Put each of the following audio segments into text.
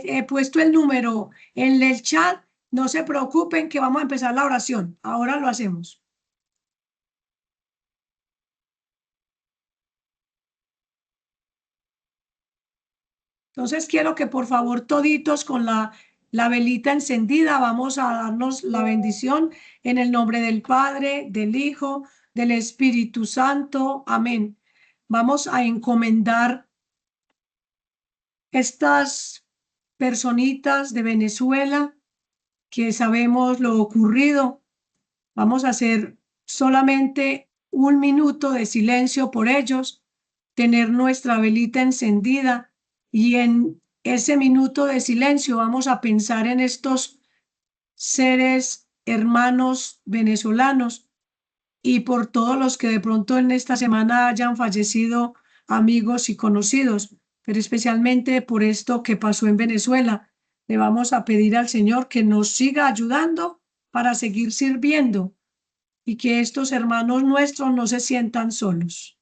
he puesto el número en el chat. No se preocupen que vamos a empezar la oración. Ahora lo hacemos. Entonces quiero que por favor toditos con la velita encendida vamos a darnos la bendición en el nombre del Padre, del Hijo, del Espíritu Santo. Amén. Vamos a encomendar estas personitas de Venezuela que sabemos lo ocurrido. Vamos a hacer solamente 1 minuto de silencio por ellos, tener nuestra velita encendida y en ese minuto de silencio vamos a pensar en estos seres hermanos venezolanos y por todos los que de pronto en esta semana hayan fallecido, amigos y conocidos, pero especialmente por esto que pasó en Venezuela. Le vamos a pedir al Señor que nos siga ayudando para seguir sirviendo y que estos hermanos nuestros no se sientan solos.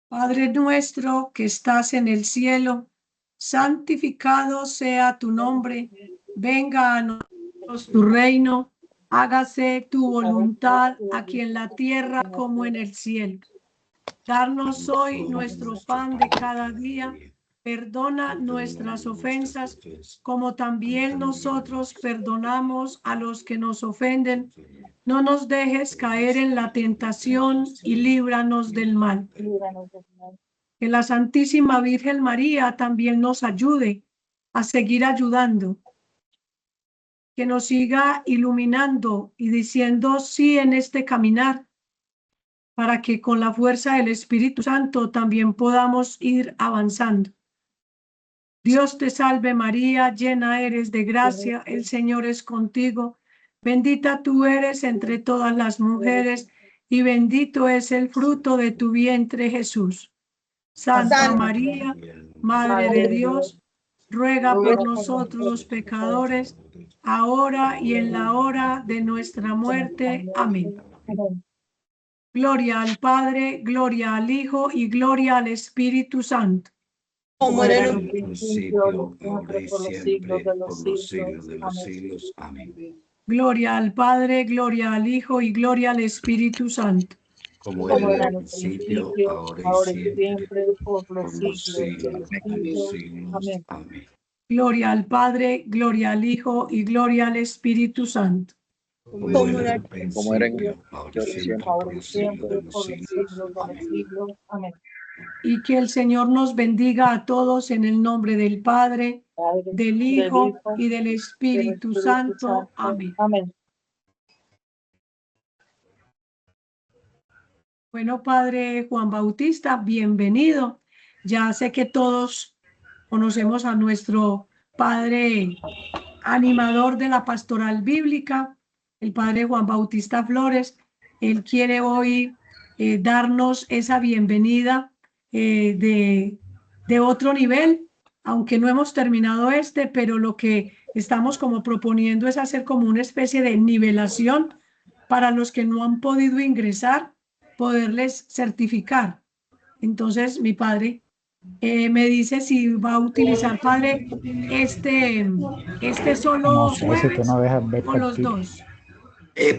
Padre nuestro que estás en el cielo, santificado sea tu nombre, venga a nosotros tu reino, hágase tu voluntad aquí en la tierra como en el cielo. Darnos hoy nuestro pan de cada día, perdona nuestras ofensas, como también nosotros perdonamos a los que nos ofenden. No nos dejes caer en la tentación y líbranos del mal. Que la Santísima Virgen María también nos ayude a seguir ayudando. Que nos siga iluminando y diciendo sí en este caminar, para que con la fuerza del Espíritu Santo también podamos ir avanzando. Dios te salve María, llena eres de gracia, el Señor es contigo. Bendita tú eres entre todas las mujeres y bendito es el fruto de tu vientre Jesús. Santa María, Madre de Dios, ruega por nosotros los pecadores, ahora y en la hora de nuestra muerte. Amén. Gloria al Padre, gloria al Hijo y gloria al Espíritu Santo. Como era en un principio, ahora y siempre, por los siglos de los siglos. Amén. Gloria al Padre, gloria al Hijo y gloria al Espíritu Santo. Como era en un principio, ahora y siempre, por los siglos de los siglos. Amén. Gloria al Padre, gloria al Hijo y gloria al Espíritu Santo. Como era en un principio, ahora y siempre, por los siglos de los siglos. Amén. Y que el Señor nos bendiga a todos en el nombre del Padre, del Hijo y del Espíritu Santo. Amén. Bueno, Padre Juan Bautista, bienvenido. Ya sé que todos conocemos a nuestro Padre animador de la pastoral bíblica, el Padre Juan Bautista Flores. Él quiere hoy darnos esa bienvenida de otro nivel, aunque no hemos terminado pero lo que estamos como proponiendo es hacer como una especie de nivelación para los que no han podido ingresar, poderles certificar. Entonces, mi padre me dice si va a utilizar, padre, este solo No sé si tú no dejas ver o los aquí. dos.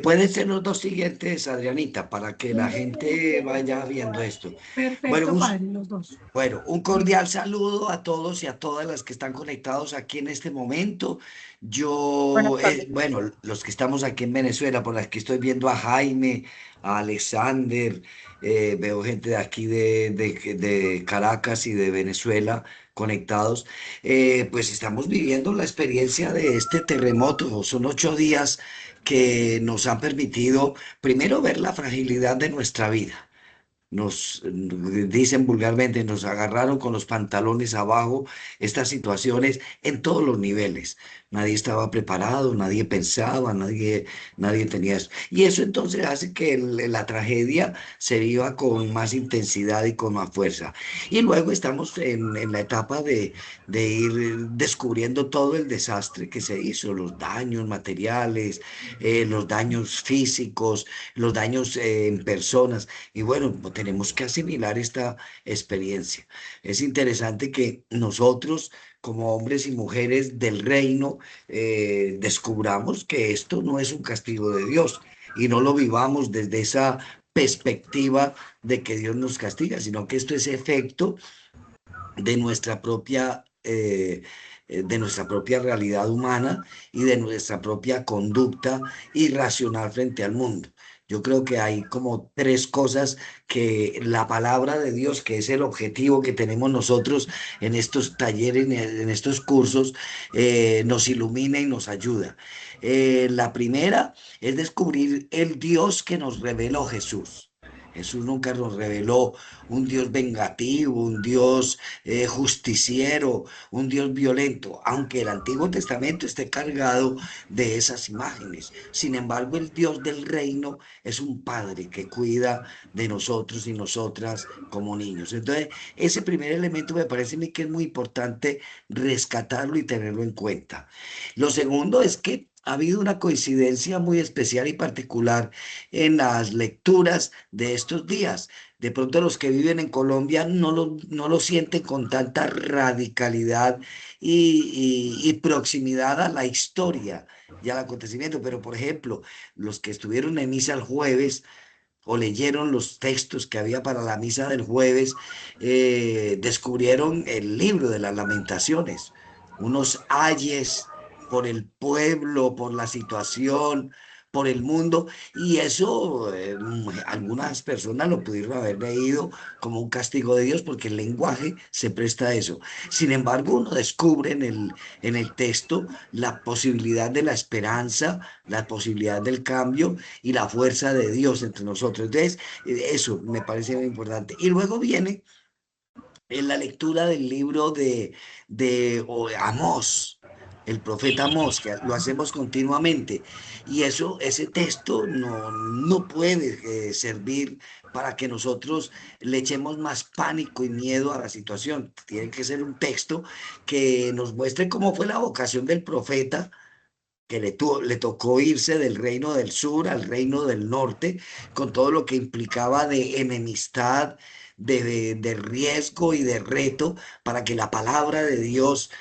Pueden ser los dos siguientes, Adrianita, para que la gente vaya viendo esto. Bueno, Perfecto, padre, los dos. bueno, un Bien. cordial saludo a todos y a todas las que están conectados aquí en este momento. Buenas Yo, tardes. bueno, los que estamos aquí en Venezuela, por aquí estoy viendo a Jaime, a Alexander, veo gente de aquí de Caracas y de Venezuela conectados. Pues estamos viviendo la experiencia de este terremoto. Son 8 días que nos han permitido, primero, ver la fragilidad de nuestra vida. Nos dicen vulgarmente, nos agarraron con los pantalones abajo estas situaciones en todos los niveles. Nadie estaba preparado, nadie pensaba, nadie tenía eso. Y eso entonces hace que la tragedia se viva con más intensidad y con más fuerza. Y luego estamos en la etapa de ir descubriendo todo el desastre que se hizo, los daños materiales, los daños físicos, los daños en personas. Y bueno, pues tenemos que asimilar esta experiencia. Es interesante que nosotros, como hombres y mujeres del reino, descubramos que esto no es un castigo de Dios y no lo vivamos desde esa perspectiva de que Dios nos castiga, sino que esto es efecto de de nuestra propia realidad humana y de nuestra propia conducta irracional frente al mundo. Yo creo que hay como tres cosas que la palabra de Dios, que es el objetivo que tenemos nosotros en estos talleres, en estos cursos, nos ilumina y nos ayuda. La primera es descubrir el Dios que nos reveló Jesús. Jesús nunca nos reveló un Dios vengativo, un Dios justiciero, un Dios violento, aunque el Antiguo Testamento esté cargado de esas imágenes. Sin embargo, el Dios del reino es un Padre que cuida de nosotros y nosotras como niños. Entonces, ese primer elemento me parece a mí que es muy importante rescatarlo y tenerlo en cuenta. Lo segundo es que ha habido una coincidencia muy especial y particular en las lecturas de estos días. De pronto los que viven en Colombia no lo sienten con tanta radicalidad y proximidad a la historia y al acontecimiento, pero por ejemplo, los que estuvieron en misa el jueves o leyeron los textos que había para la misa del jueves, descubrieron el libro de las lamentaciones, unos ayes por el pueblo, por la situación, por el mundo, y eso algunas personas lo pudieron haber leído como un castigo de Dios porque el lenguaje se presta a eso. Sin embargo, uno descubre en el texto la posibilidad de la esperanza, la posibilidad del cambio y la fuerza de Dios entre nosotros. Entonces, eso me parece muy importante. Y luego viene en la lectura del libro de Amós, el profeta Amós, que lo hacemos continuamente. Y eso, ese texto no puede servir para que nosotros le echemos más pánico y miedo a la situación. Tiene que ser un texto que nos muestre cómo fue la vocación del profeta, que le tocó irse del reino del sur al reino del norte, con todo lo que implicaba de enemistad, de riesgo y de reto, para que la palabra de Dios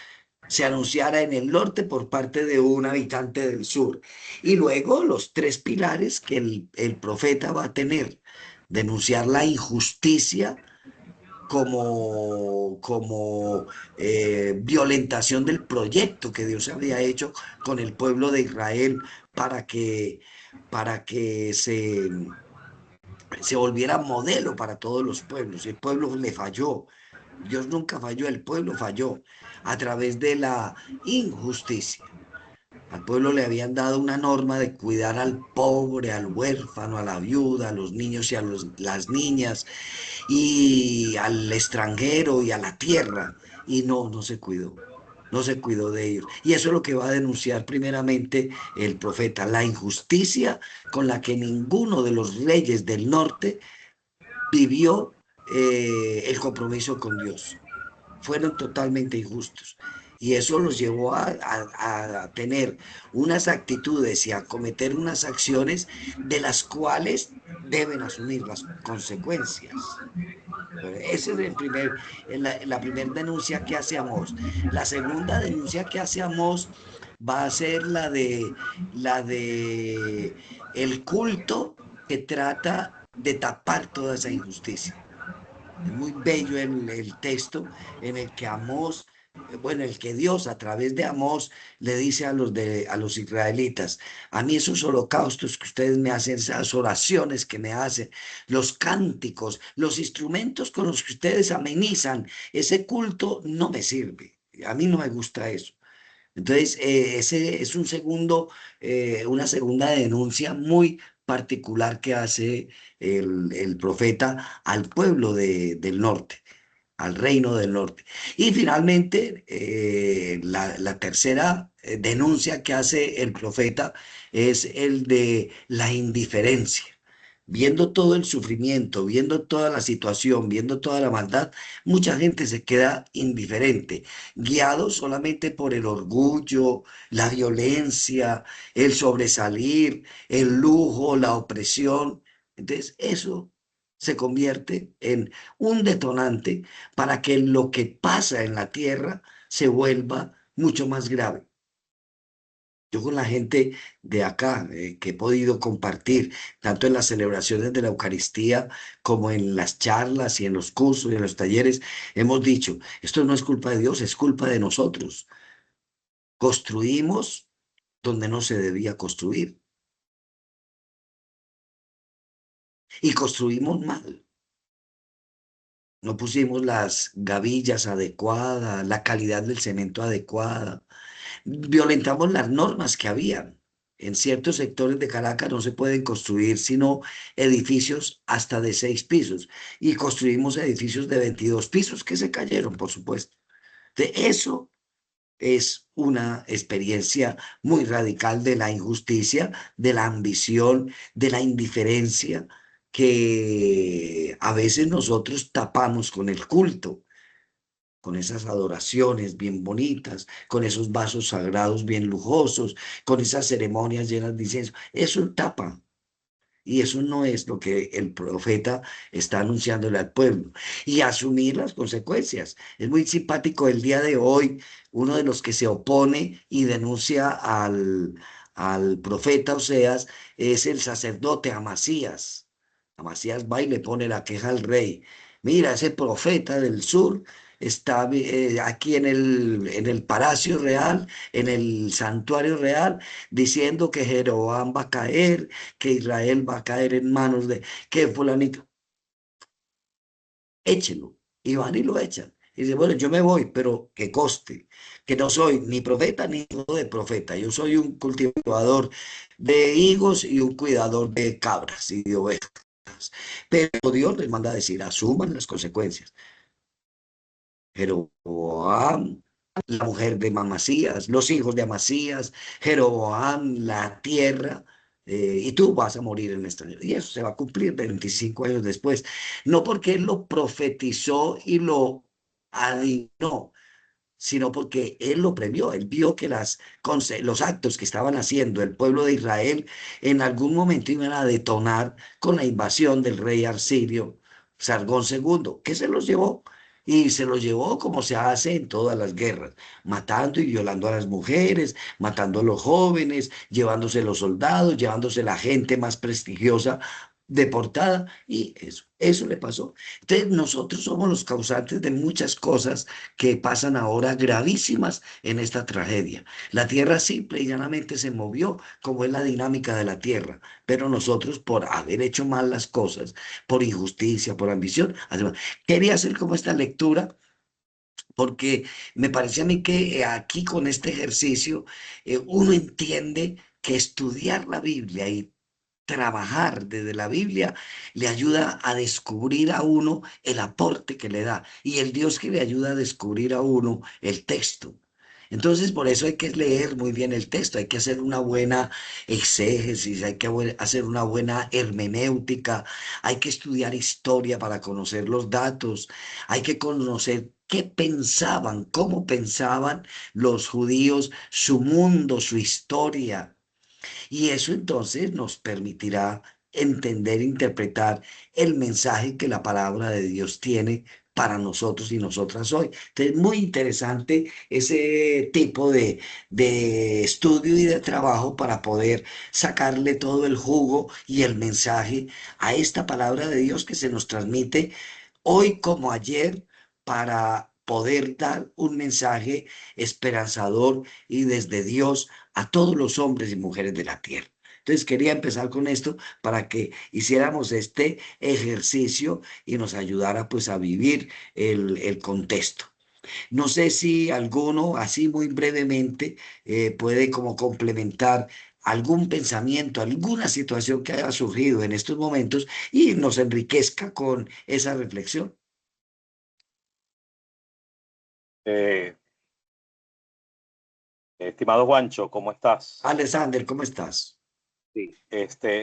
se anunciara en el norte por parte de un habitante del sur. Y luego los tres pilares que el profeta va a tener: denunciar la injusticia como violentación del proyecto que Dios había hecho con el pueblo de Israel para que se volviera modelo para todos los pueblos. El pueblo le falló. Dios nunca falló, el pueblo falló a través de la injusticia. Al pueblo le habían dado una norma de cuidar al pobre, al huérfano, a la viuda, a los niños y a las niñas, y al extranjero y a la tierra, y no se cuidó. No se cuidó de ellos. Y eso es lo que va a denunciar primeramente el profeta: la injusticia con la que ninguno de los reyes del norte vivió el compromiso con Dios. Fueron totalmente injustos. Y eso los llevó a tener unas actitudes y a cometer unas acciones de las cuales deben asumir las consecuencias. Esa es la primera denuncia que hace Amós. La segunda denuncia que hace Amós va a ser la de el culto que trata de tapar toda esa injusticia. Es muy bello el texto en el que Amós, bueno, el que Dios a través de Amós le dice a los israelitas: a mí esos holocaustos que ustedes me hacen, esas oraciones que me hacen, los cánticos, los instrumentos con los que ustedes amenizan ese culto, no me sirve. A mí no me gusta eso. Entonces, ese es una segunda denuncia muy particular que hace el profeta al pueblo del norte, al reino del norte. Y finalmente, la tercera denuncia que hace el profeta es el de la indiferencia. Viendo todo el sufrimiento, viendo toda la situación, viendo toda la maldad, mucha gente se queda indiferente, guiado solamente por el orgullo, la violencia, el sobresalir, el lujo, la opresión. Entonces, eso se convierte en un detonante para que lo que pasa en la tierra se vuelva mucho más grave. Yo con la gente de acá, que he podido compartir, tanto en las celebraciones de la Eucaristía como en las charlas y en los cursos y en los talleres, hemos dicho: esto no es culpa de Dios, es culpa de nosotros. Construimos donde no se debía construir y construimos mal. No pusimos las gavillas adecuadas, la calidad del cemento adecuada. Violentamos las normas que habían. En ciertos sectores de Caracas no se pueden construir sino edificios hasta de 6 pisos. Y construimos edificios de 22 pisos que se cayeron, por supuesto. De eso es una experiencia muy radical de la injusticia, de la ambición, de la indiferencia que a veces nosotros tapamos con el culto, con esas adoraciones bien bonitas, con esos vasos sagrados bien lujosos, con esas ceremonias llenas de incienso. Eso tapa. Y eso no es lo que el profeta está anunciándole al pueblo. Y asumir las consecuencias. Es muy simpático el día de hoy, uno de los que se opone y denuncia al profeta Oseas es el sacerdote Amasías. Amasías va y le pone la queja al rey. Mira, ese profeta del sur está aquí en el palacio real, en el santuario real, diciendo que Jeroboam va a caer, que Israel va a caer en manos de que fulanito. Échelo. Y van y lo echan. Y dice: bueno, yo me voy, pero que coste que no soy ni profeta ni hijo de profeta. Yo soy un cultivador de higos y un cuidador de cabras y de ovejas. Pero Dios les manda a decir: asuman las consecuencias. Jeroboam, la mujer de Amasías, los hijos de Amasías, Jeroboam, la tierra, y tú vas a morir en esta. Y eso se va a cumplir 25 años después. No porque él lo profetizó y lo adivinó, sino porque él lo previó. Él vio que los actos que estaban haciendo el pueblo de Israel en algún momento iban a detonar con la invasión del rey Arsirio, Sargón II, que se los llevó. Y se los llevó como se hace en todas las guerras, matando y violando a las mujeres, matando a los jóvenes, llevándose los soldados, llevándose la gente más prestigiosa deportada, y eso le pasó. Entonces nosotros somos los causantes de muchas cosas que pasan ahora gravísimas en esta tragedia. La tierra simple y llanamente se movió, como es la dinámica de la tierra, pero nosotros, por haber hecho mal las cosas, por injusticia, por ambición, quería hacer como esta lectura porque me parece a mí que aquí con este ejercicio uno entiende que estudiar la Biblia y trabajar desde la Biblia le ayuda a descubrir a uno el aporte que le da y el Dios que le ayuda a descubrir a uno el texto. Entonces, por eso hay que leer muy bien el texto, hay que hacer una buena exégesis, hay que hacer una buena hermenéutica, hay que estudiar historia para conocer los datos, hay que conocer qué pensaban, cómo pensaban los judíos, su mundo, su historia. Y eso entonces nos permitirá entender, interpretar el mensaje que la palabra de Dios tiene para nosotros y nosotras hoy. Entonces, muy interesante ese tipo de estudio y de trabajo para poder sacarle todo el jugo y el mensaje a esta palabra de Dios que se nos transmite hoy como ayer para poder dar un mensaje esperanzador y desde Dios a todos los hombres y mujeres de la tierra. Entonces quería empezar con esto para que hiciéramos este ejercicio y nos ayudara pues a vivir el contexto. No sé si alguno, así muy brevemente, puede como complementar algún pensamiento, alguna situación que haya surgido en estos momentos y nos enriquezca con esa reflexión. Eh, Estimado Juancho, ¿cómo estás? Alexander, ¿cómo estás? Sí.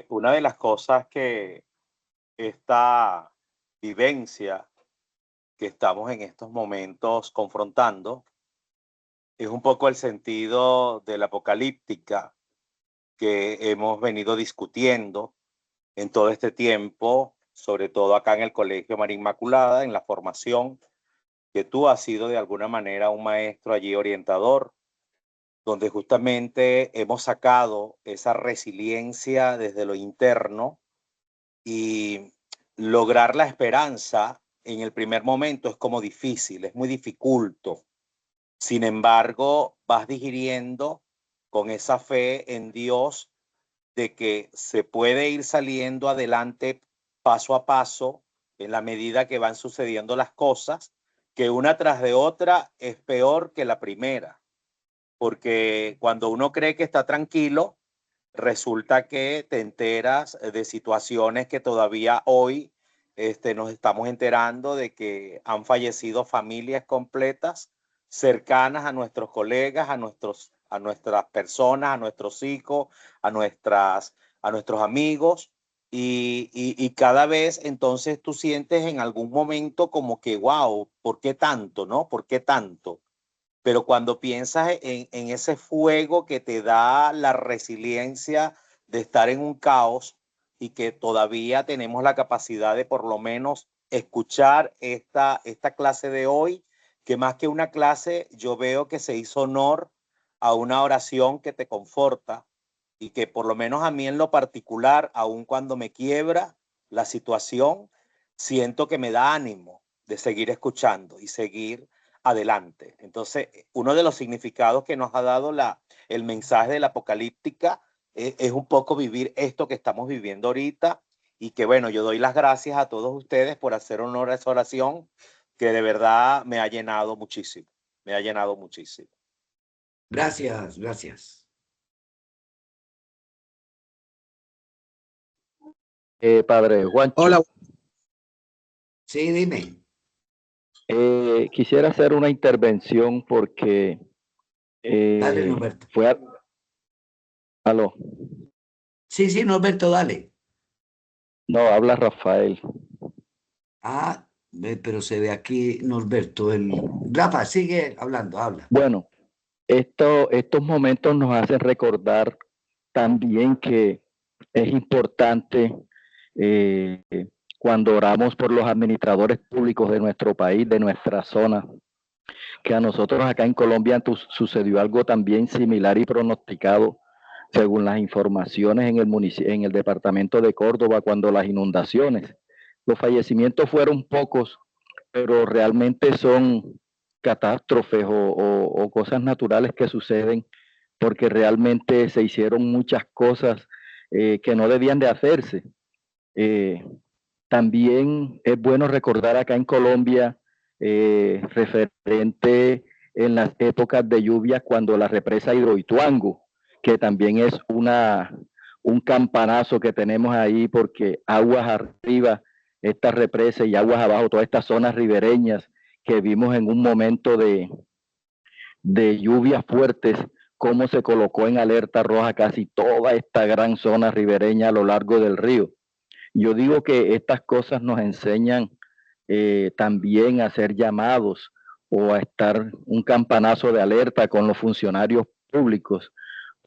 Una de las cosas que esta vivencia que estamos en estos momentos confrontando es un poco el sentido de la apocalíptica que hemos venido discutiendo en todo este tiempo, sobre todo acá en el Colegio María Inmaculada, en la formación, que tú has sido de alguna manera un maestro allí orientador, donde justamente hemos sacado esa resiliencia desde lo interno y lograr la esperanza en el primer momento es como difícil, es muy dificulto. Sin embargo, vas digiriendo con esa fe en Dios de que se puede ir saliendo adelante paso a paso en la medida que van sucediendo las cosas, que una tras de otra es peor que la primera. Porque cuando uno cree que está tranquilo, resulta que te enteras de situaciones que todavía hoy nos estamos enterando de que han fallecido familias completas cercanas a nuestros colegas, a nuestras personas, a nuestros hijos, a nuestros amigos. Y cada vez entonces tú sientes en algún momento como que, wow, ¿por qué tanto, no? ¿Por qué tanto? Pero cuando piensas en ese fuego que te da la resiliencia de estar en un caos y que todavía tenemos la capacidad de por lo menos escuchar esta clase de hoy, que más que una clase, yo veo que se hizo honor a una oración que te conforta y que por lo menos a mí en lo particular, aun cuando me quiebra la situación, siento que me da ánimo de seguir escuchando y seguir adelante. Entonces, uno de los significados que nos ha dado el mensaje de la apocalíptica es un poco vivir esto que estamos viviendo ahorita y que bueno, yo doy las gracias a todos ustedes por hacer honor a esa oración que de verdad me ha llenado muchísimo, me ha llenado muchísimo. Gracias, gracias. Padre Juancho. Hola. Sí, dime. Quisiera hacer una intervención porque Dale, Norberto. ¿Aló? Sí, sí, Norberto, dale. No, habla Rafael. Ah, pero se ve aquí Norberto. Rafa, sigue hablando, habla. Bueno, estos momentos nos hacen recordar también que es importante cuando oramos por los administradores públicos de nuestro país, de nuestra zona, que a nosotros acá en Colombia sucedió algo también similar y pronosticado según las informaciones en el departamento de Córdoba cuando las inundaciones. Los fallecimientos fueron pocos, pero realmente son catástrofes o cosas naturales que suceden porque realmente se hicieron muchas cosas que no debían de hacerse. También es bueno recordar acá en Colombia, referente en las épocas de lluvia, cuando la represa Hidroituango, que también es un campanazo que tenemos ahí, porque aguas arriba, esta represa y aguas abajo, todas estas zonas ribereñas que vimos en un momento de lluvias fuertes, cómo se colocó en alerta roja casi toda esta gran zona ribereña a lo largo del río. Yo digo que estas cosas nos enseñan también a hacer llamados o a estar un campanazo de alerta con los funcionarios públicos,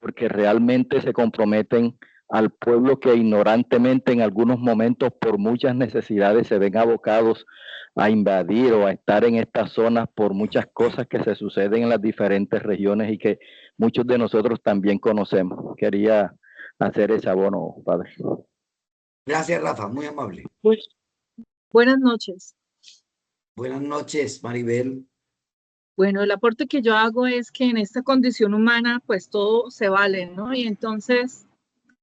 porque realmente se comprometen al pueblo que ignorantemente en algunos momentos por muchas necesidades se ven abocados a invadir o a estar en estas zonas por muchas cosas que se suceden en las diferentes regiones y que muchos de nosotros también conocemos. Quería hacer ese abono, padre. Gracias, Rafa, muy amable. Pues, buenas noches. Buenas noches, Maribel. Bueno, el aporte que yo hago es que en esta condición humana, pues todo se vale, ¿no? Y entonces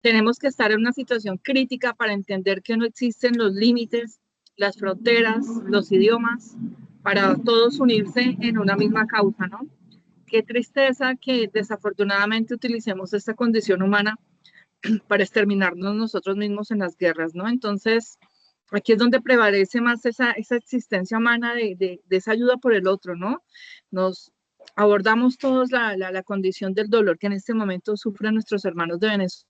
tenemos que estar en una situación crítica para entender que no existen los límites, las fronteras, los idiomas, para todos unirse en una misma causa, ¿no? Qué tristeza que desafortunadamente utilicemos esta condición humana para exterminarnos nosotros mismos en las guerras, ¿no? Entonces, aquí es donde prevalece más esa existencia humana de esa ayuda por el otro, ¿no? Nos abordamos todos la condición del dolor que en este momento sufren nuestros hermanos de Venezuela,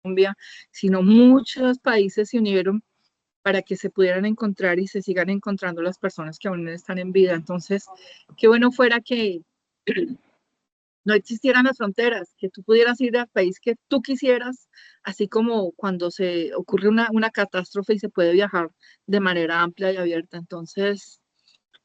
Colombia, sino muchos países se unieron para que se pudieran encontrar y se sigan encontrando las personas que aún están en vida. Entonces, qué bueno fuera que no existieran las fronteras, que tú pudieras ir al país que tú quisieras, así como cuando se ocurre una catástrofe y se puede viajar de manera amplia y abierta. Entonces,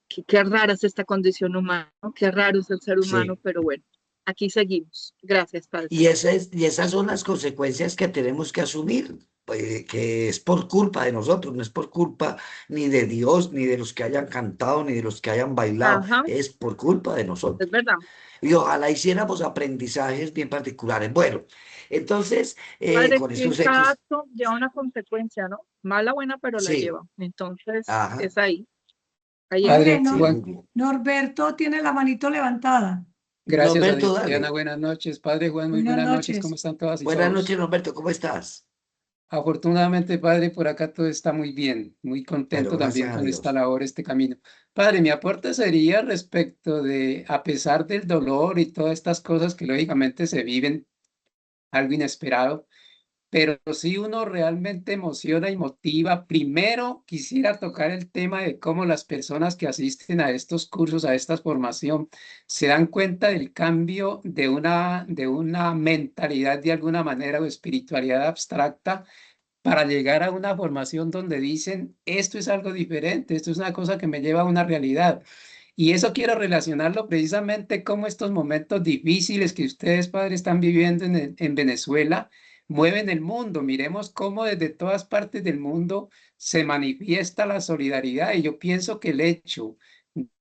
qué rara es esta condición humana, ¿no? Qué raro es el ser humano, Sí. pero bueno, aquí seguimos. Gracias, Padre. Y esas son las consecuencias que tenemos que asumir, que es por culpa de nosotros, no es por culpa ni de Dios, ni de los que hayan cantado, ni de los que hayan bailado, Ajá, es por culpa de es nosotros. verdad. Y ojalá hiciéramos aprendizajes bien particulares. Bueno, entonces, Padre, con que estos cada hechos, acto lleva una consecuencia, ¿no? Mala, buena, pero la sí, lleva. Entonces, ajá, es ahí. Ahí es. Padre, Padre sí, Juan, muy bien. Norberto tiene la manito levantada. gracias a Norberto, Diana, dale. buenas noches. Padre Juan, muy Buenas buenas noches, ¿cómo noches. están todas y Buenas todos? noches, Norberto, ¿cómo estás? Afortunadamente, Padre, por acá todo está muy bien, muy Bueno, contento también gracias a con esta Dios. labor, este camino. Padre, mi aporte sería respecto de, a pesar del dolor y todas estas cosas que lógicamente se viven, algo inesperado, pero si uno realmente emociona y motiva, primero quisiera tocar el tema de cómo las personas que asisten a estos cursos, a esta formación, se dan cuenta del cambio de una mentalidad de alguna manera o espiritualidad abstracta para llegar a una formación donde dicen, esto es algo diferente, esto es una cosa que me lleva a una realidad. Y eso quiero relacionarlo precisamente como estos momentos difíciles que ustedes, padres, están viviendo en Venezuela, mueven el mundo. Miremos cómo desde todas partes del mundo se manifiesta la solidaridad. Y yo pienso que el hecho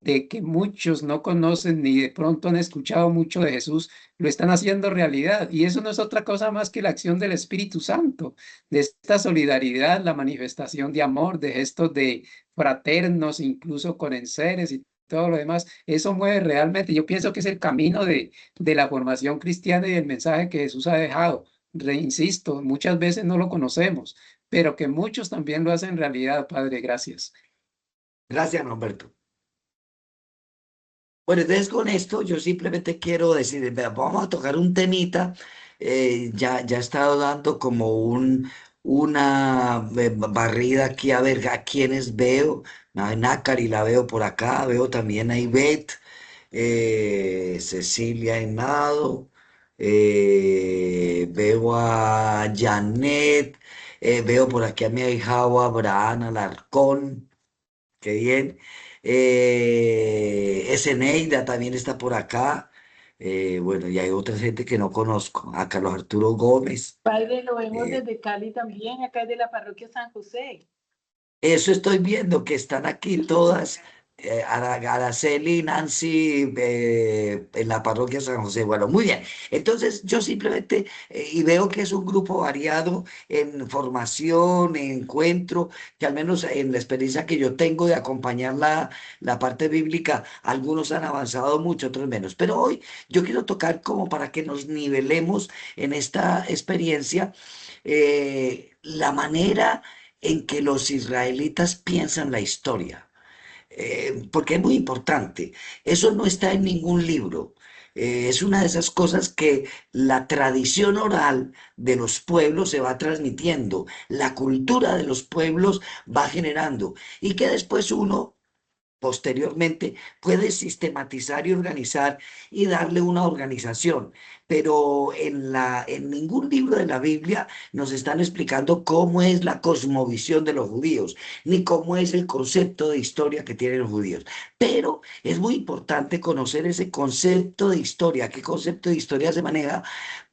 de que muchos no conocen ni de pronto han escuchado mucho de Jesús, lo están haciendo realidad. Y eso no es otra cosa más que la acción del Espíritu Santo, de esta solidaridad, la manifestación de amor, de gestos de fraternos, incluso con enseres y todo lo demás. Eso mueve realmente. Yo pienso que es el camino de la formación cristiana y el mensaje que Jesús ha dejado. Reinsisto, muchas veces no lo conocemos, pero que muchos también lo hacen realidad, Padre. Gracias. Gracias, Norberto. Bueno, entonces con esto yo simplemente quiero decir, vea, vamos a tocar un temita, ya he estado dando como una barrida aquí a ver a quiénes veo, a Nácari la veo por acá, veo también a Ivette, Cecilia Henao, veo a Janet, veo por aquí a mi ahijado Abraham Alarcón. Qué bien. Eneida también está por acá. Bueno, y hay otra gente que no conozco. A Carlos Arturo Gómez. Padre, lo vemos eh, desde Cali también, acá es de la parroquia San José. Eso estoy viendo, que están aquí todas, Araceli, Nancy, en la parroquia San José. Bueno, muy bien. Entonces, yo simplemente, y veo que es un grupo variado en formación, en encuentro, que al menos en la experiencia que yo tengo de acompañar la parte bíblica, algunos han avanzado mucho, otros menos. Pero hoy yo quiero tocar como para que nos nivelemos en esta experiencia, la manera en que los israelitas piensan la historia, porque es muy importante. Eso no está en ningún libro. Es una de esas cosas que la tradición oral de los pueblos se va transmitiendo, la cultura de los pueblos va generando y que después uno posteriormente puede sistematizar y organizar y darle una organización. Pero en ningún libro de la Biblia nos están explicando cómo es la cosmovisión de los judíos, ni cómo es el concepto de historia que tienen los judíos. Pero es muy importante conocer ese concepto de historia, qué concepto de historia se maneja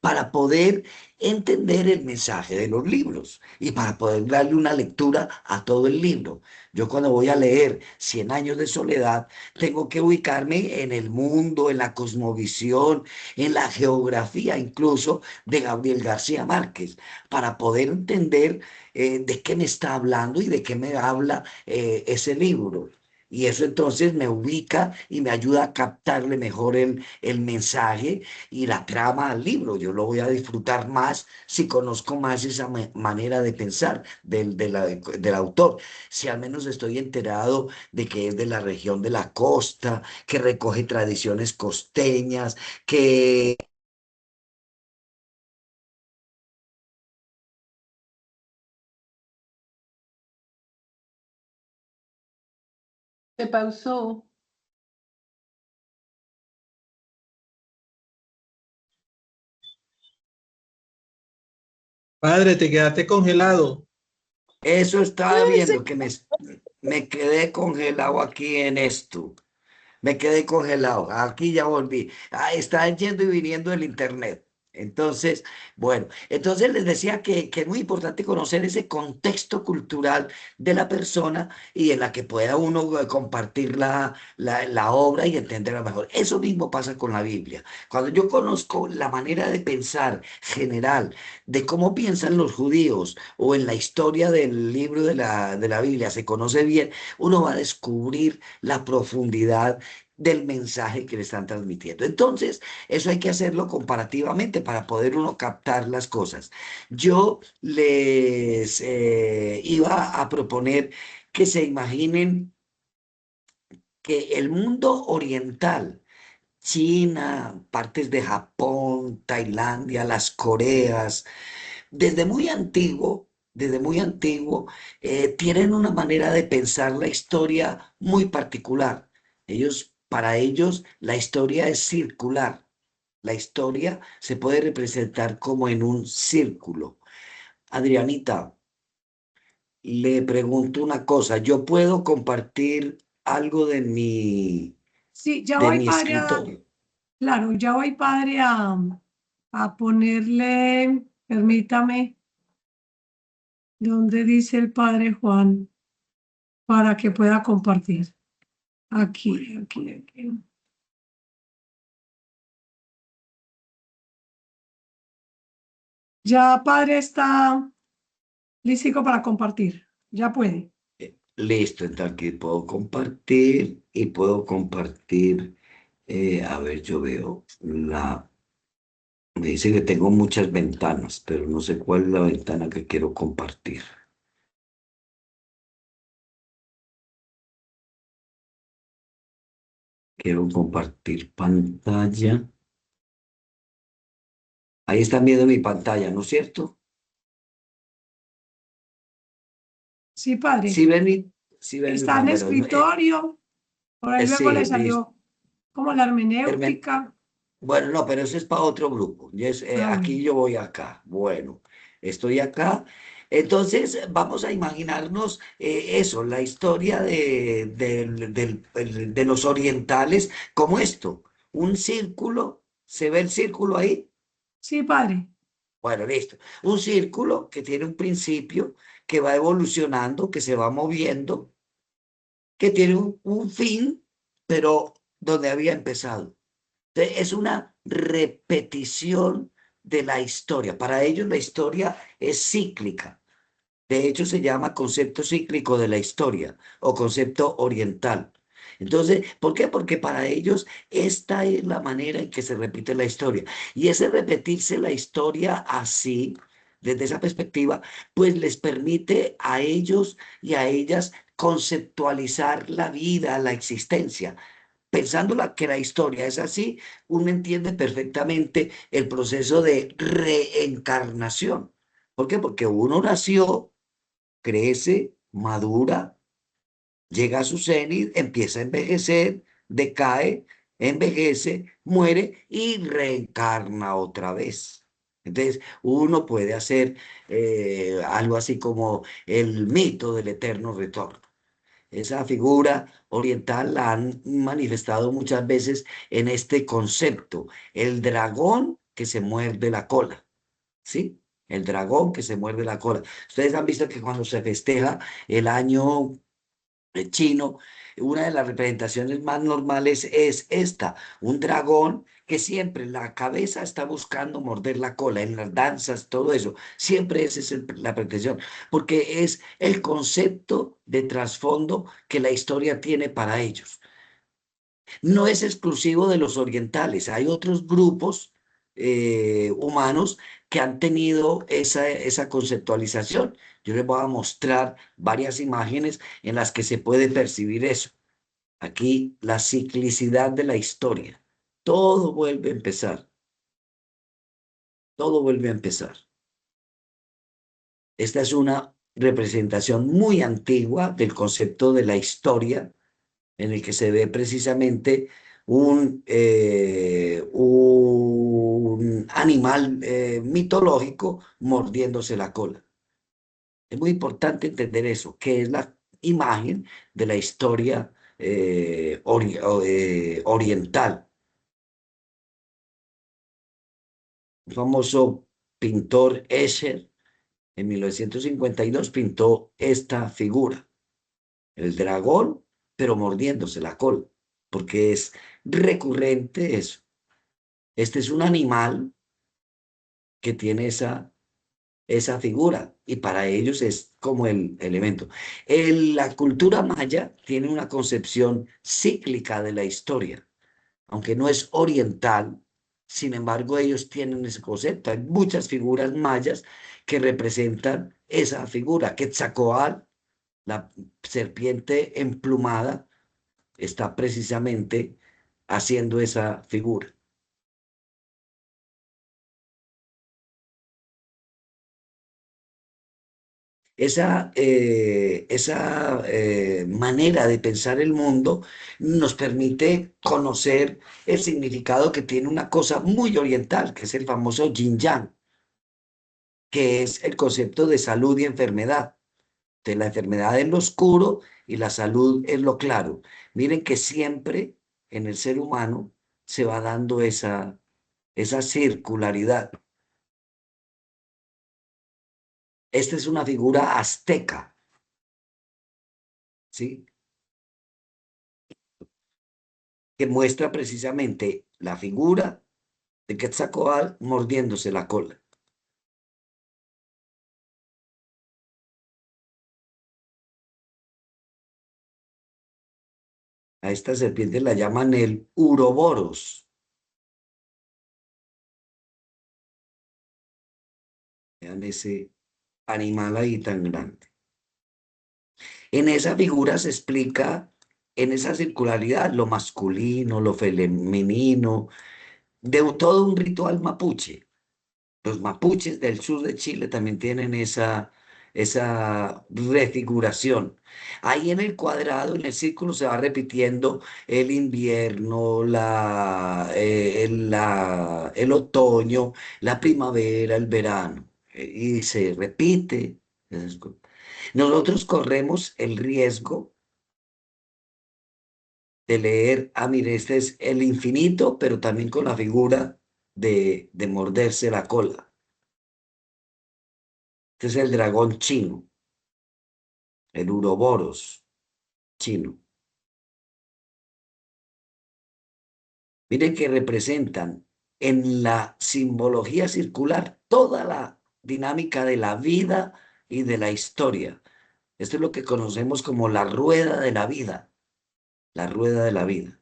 para poder entender el mensaje de los libros y para poder darle una lectura a todo el libro. Yo cuando voy a leer Cien años de soledad, tengo que ubicarme en el mundo, en la cosmovisión, en la geografía incluso de Gabriel García Márquez, para poder entender de qué me está hablando y de qué me habla ese libro. Y eso entonces me ubica y me ayuda a captarle mejor el mensaje y la trama al libro. Yo lo voy a disfrutar más si conozco más esa manera de pensar del autor. Si al menos estoy enterado de que es de la región de la costa, que recoge tradiciones costeñas, que Se pausó. Padre, te quedaste congelado. eso estaba viendo, que me quedé congelado aquí en esto. Me quedé congelado. Aquí ya volví. Está yendo y viniendo el internet. Entonces, bueno, entonces les decía que es muy importante conocer ese contexto cultural de la persona y en la que pueda uno compartir la obra y entenderla mejor. Eso mismo pasa con la Biblia. Cuando yo conozco la manera de pensar general de cómo piensan los judíos o en la historia del libro de la Biblia se conoce bien, uno va a descubrir la profundidad del mensaje que le están transmitiendo. Entonces, eso hay que hacerlo comparativamente para poder uno captar las cosas. Yo les iba a proponer que se imaginen que el mundo oriental, China, partes de Japón, Tailandia, las Coreas, desde muy antiguo, tienen una manera de pensar la historia muy particular. Para ellos, la historia es circular. La historia se puede representar como en un círculo. Adrianita, le pregunto una cosa. ¿Yo puedo compartir algo Sí, ya de voy, mi padre, escritorio? claro, ya voy, padre, a ponerle, permítame, donde dice el padre Juan, para que pueda compartir. Aquí. Ya, padre, está listo para compartir. Ya puede. Listo, entonces aquí puedo compartir y puedo compartir. A ver, yo veo me dice que tengo muchas ventanas, pero no sé cuál es la ventana que quiero compartir. Quiero compartir pantalla. Ahí están viendo mi pantalla, ¿no es cierto? Sí, padre. Sí ven mi Está en pantalla. escritorio. Por ahí luego le Sí, listo. salió como la Hermen- hermenéutica. Bueno, no, pero eso es para otro grupo. Aquí Bueno. yo voy acá. Bueno, estoy acá. Entonces, vamos a imaginarnos eso, la historia de los orientales como esto. Un círculo, ¿se ve el círculo ahí? Sí, padre. Bueno, listo. Un círculo que tiene un principio, que va evolucionando, que se va moviendo, que tiene un fin, pero donde había empezado. Es una repetición de la historia. Para ellos la historia es cíclica. De hecho, se llama concepto cíclico de la historia o concepto oriental. Entonces, ¿por qué? Porque para ellos esta es la manera en que se repite la historia. Y ese repetirse la historia así, desde esa perspectiva, pues les permite a ellos y a ellas conceptualizar la vida, la existencia. Pensando que la historia es así, uno entiende perfectamente el proceso de reencarnación. ¿Por qué? Porque uno nació, crece, madura, llega a su cenit, empieza a envejecer, decae, envejece, muere y reencarna otra vez. Entonces, uno puede hacer algo así como el mito del eterno retorno. Esa figura oriental la han manifestado muchas veces en este concepto, el dragón que se muerde la cola, ¿sí? El dragón que se muerde la cola. Ustedes han visto que cuando se festeja el año chino, una de las representaciones más normales es esta, un dragón que siempre la cabeza está buscando morder la cola, en las danzas, todo eso, siempre esa es la pretensión, porque es el concepto de trasfondo que la historia tiene para ellos. No es exclusivo de los orientales, hay otros grupos humanos que han tenido esa conceptualización. Yo les voy a mostrar varias imágenes en las que se puede percibir eso. Aquí la ciclicidad de la historia. Todo vuelve a empezar. Todo vuelve a empezar. Esta es una representación muy antigua del concepto de la historia, en el que se ve precisamente un animal mitológico mordiéndose la cola. Es muy importante entender eso, que es la imagen de la historia oriental. El famoso pintor Escher, en 1952, pintó esta figura, el dragón, pero mordiéndose la cola, porque es recurrente eso. Este es un animal que tiene esa figura y para ellos es como el elemento. La cultura maya tiene una concepción cíclica de la historia, aunque no es oriental, sin embargo ellos tienen ese concepto. Hay muchas figuras mayas que representan esa figura. Quetzalcóatl, la serpiente emplumada, está precisamente haciendo esa figura. Esa manera de pensar el mundo nos permite conocer el significado que tiene una cosa muy oriental, que es el famoso yin yang, que es el concepto de salud y enfermedad, de la enfermedad en lo oscuro y la salud en lo claro. Miren que siempre en el ser humano se va dando esa circularidad. Esta es una figura azteca, ¿sí? Que muestra precisamente la figura de Quetzalcóatl mordiéndose la cola. A esta serpiente la llaman el uroboros. Vean ese animal ahí tan grande. En esa figura se explica, en esa circularidad, lo masculino, lo femenino, de todo un ritual mapuche. Los mapuches del sur de Chile también tienen esa refiguración. Ahí en el cuadrado, en el círculo, se va repitiendo el invierno, el otoño, la primavera, el verano. Y se repite. Nosotros corremos el riesgo de leer, mire, este es el infinito, pero también con la figura de morderse la cola. Este es el dragón chino, el uroboros chino. Miren que representan en la simbología circular toda la dinámica de la vida y de la historia. Esto es lo que conocemos como la rueda de la vida, la rueda de la vida.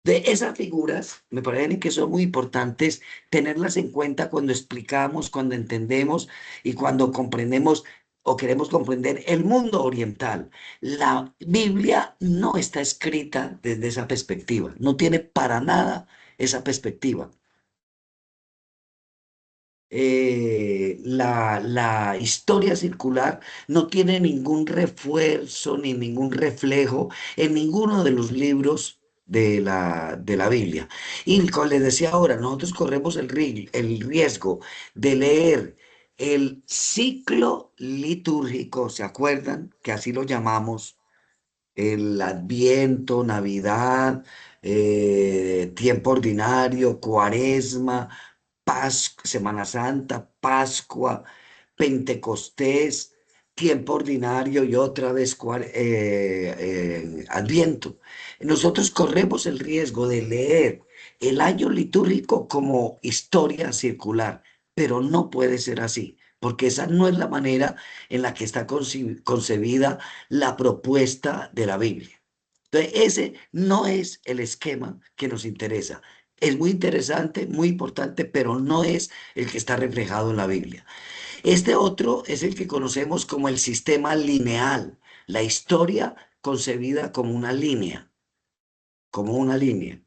De esas figuras, me parece que son muy importantes tenerlas en cuenta cuando explicamos, cuando entendemos y cuando comprendemos o queremos comprender el mundo oriental. La Biblia no está escrita desde esa perspectiva, no tiene para nada esa perspectiva. la historia circular no tiene ningún refuerzo ni ningún reflejo en ninguno de los libros de la Biblia. Y como les decía ahora, nosotros corremos el riesgo de leer el ciclo litúrgico, ¿se acuerdan? Que así lo llamamos, el Adviento, Navidad, tiempo ordinario, Cuaresma, Semana Santa, Pascua, Pentecostés, tiempo ordinario y otra vez Adviento. Nosotros corremos el riesgo de leer el año litúrgico como historia circular, pero no puede ser así, porque esa no es la manera en la que está concebida la propuesta de la Biblia. Entonces, ese no es el esquema que nos interesa. Es muy interesante, muy importante, pero no es el que está reflejado en la Biblia. Este otro es el que conocemos como el sistema lineal, la historia concebida como una línea, como una línea.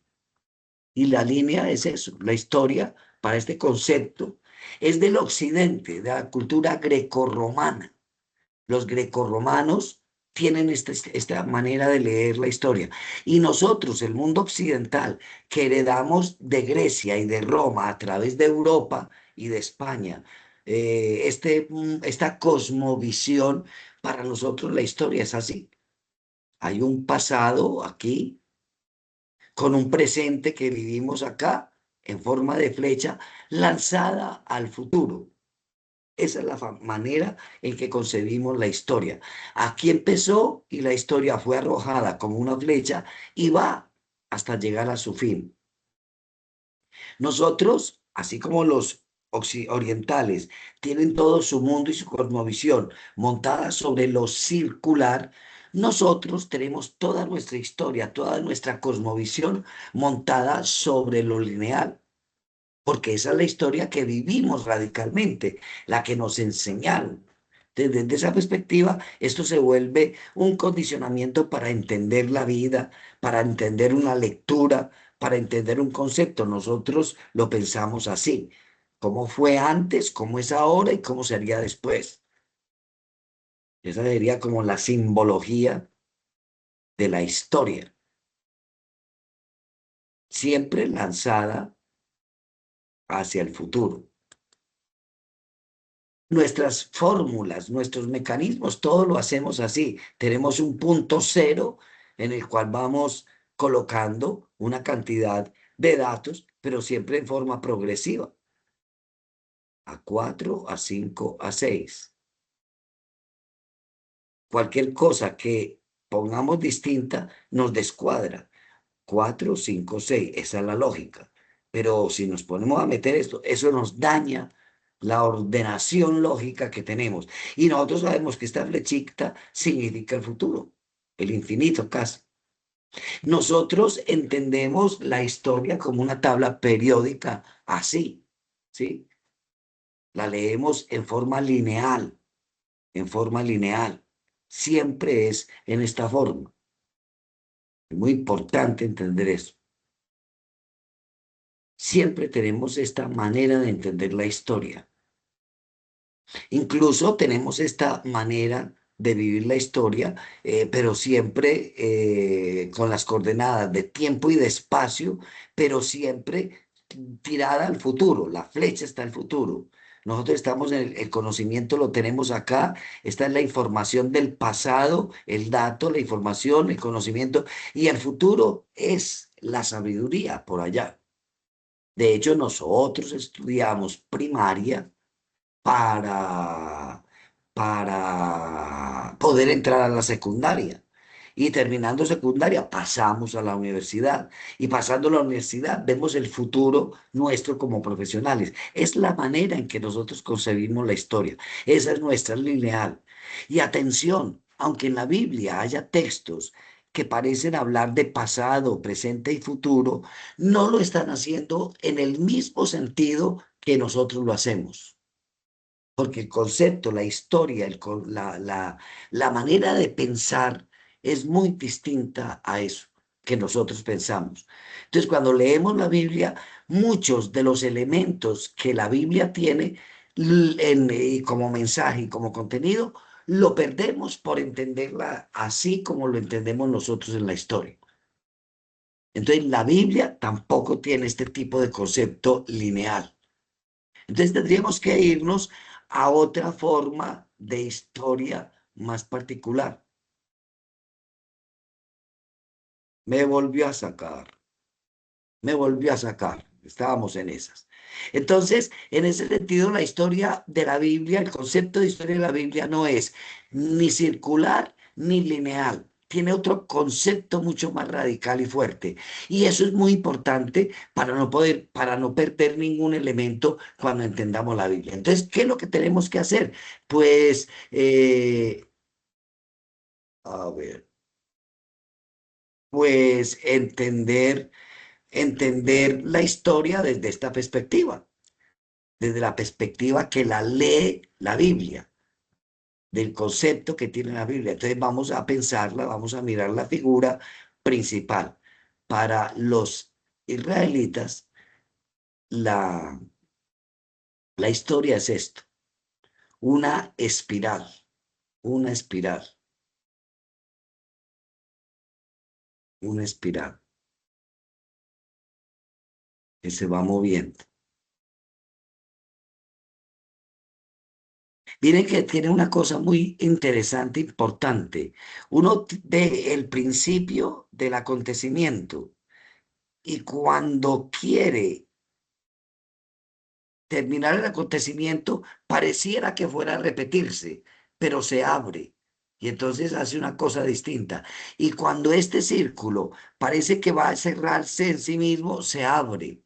Y la línea es eso, la historia para este concepto es del occidente, de la cultura grecorromana. Los grecorromanos tienen esta manera de leer la historia. Y nosotros, el mundo occidental, que heredamos de Grecia y de Roma a través de Europa y de España, esta cosmovisión, para nosotros la historia es así. Hay un pasado aquí, con un presente que vivimos acá, en forma de flecha, lanzada al futuro. Esa es la manera en que concebimos la historia. Aquí empezó y la historia fue arrojada como una flecha y va hasta llegar a su fin. Nosotros, así como los orientales, tienen todo su mundo y su cosmovisión montada sobre lo circular, nosotros tenemos toda nuestra historia, toda nuestra cosmovisión montada sobre lo lineal, porque esa es la historia que vivimos radicalmente, la que nos enseñaron. Desde esa perspectiva, esto se vuelve un condicionamiento para entender la vida, para entender una lectura, para entender un concepto. Nosotros lo pensamos así: cómo fue antes, cómo es ahora y cómo sería después. Esa sería como la simbología de la historia, siempre lanzada hacia el futuro. Nuestras fórmulas, nuestros mecanismos, todo lo hacemos así. Tenemos un punto cero en el cual vamos colocando una cantidad de datos, pero siempre en forma progresiva. A 4, a 5, a 6. Cualquier cosa que pongamos distinta nos descuadra. 4, 5, 6. Esa es la lógica. Pero si nos ponemos a meter esto, eso nos daña la ordenación lógica que tenemos. Y nosotros sabemos que esta flechita significa el futuro, el infinito casi. Nosotros entendemos la historia como una tabla periódica así, ¿sí? La leemos en forma lineal, en forma lineal. Siempre es en esta forma. Es muy importante entender eso. Siempre tenemos esta manera de entender la historia. Incluso tenemos esta manera de vivir la historia, pero siempre con las coordenadas de tiempo y de espacio, pero siempre tirada al futuro. La flecha está al futuro. Nosotros estamos en el conocimiento, lo tenemos acá. Esta es la información del pasado, el dato, la información, el conocimiento, y el futuro es la sabiduría por allá. De hecho, nosotros estudiamos primaria para, para poder entrar a la secundaria. Y terminando secundaria, pasamos a la universidad. Y pasando a la universidad, vemos el futuro nuestro como profesionales. Es la manera en que nosotros concebimos la historia. Esa es nuestra lineal. Y atención, aunque en la Biblia haya textos que parecen hablar de pasado, presente y futuro, no lo están haciendo en el mismo sentido que nosotros lo hacemos. Porque el concepto, la historia, la manera de pensar es muy distinta a eso. que nosotros pensamos. Entonces, cuando leemos la Biblia, muchos de los elementos que la Biblia tiene como mensaje y como contenido, lo perdemos por entenderla así como lo entendemos nosotros en la historia. Entonces, la Biblia tampoco tiene este tipo de concepto lineal. Entonces, tendríamos que irnos a otra forma de historia más particular. Me volvió a sacar. Estábamos en esas. Entonces, en ese sentido, la historia de la Biblia, el concepto de historia de la Biblia no es ni circular ni lineal. Tiene otro concepto mucho más radical y fuerte. Y eso es muy importante para no perder ningún elemento cuando entendamos la Biblia. Entonces, ¿qué es lo que tenemos que hacer? Pues, a ver, pues entender la historia desde esta perspectiva, desde la perspectiva que la lee la Biblia, del concepto que tiene la Biblia. Entonces vamos a pensarla, vamos a mirar la figura principal. Para los israelitas, la, la historia es esto, una espiral, una espiral, una espiral que se va moviendo. Miren que tiene una cosa muy interesante, importante. Uno ve el principio del acontecimiento y cuando quiere terminar el acontecimiento, pareciera que fuera a repetirse, pero se abre y entonces hace una cosa distinta. Y cuando este círculo parece que va a cerrarse en sí mismo, se abre.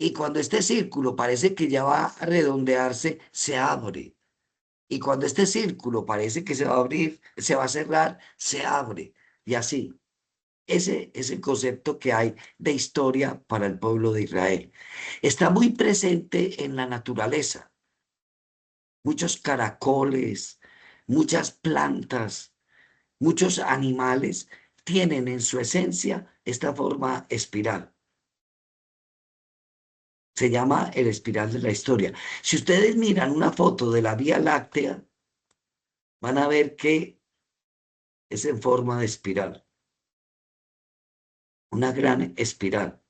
Y cuando este círculo parece que ya va a redondearse, se abre. Y cuando este círculo parece que se va a abrir, se va a cerrar, se abre. Y así. Ese es el concepto que hay de historia para el pueblo de Israel. Está muy presente en la naturaleza. Muchos caracoles, muchas plantas, muchos animales tienen en su esencia esta forma espiral. Se llama el espiral de la historia. Si ustedes miran una foto de la Vía Láctea, van a ver que es en forma de espiral. Una gran espiral.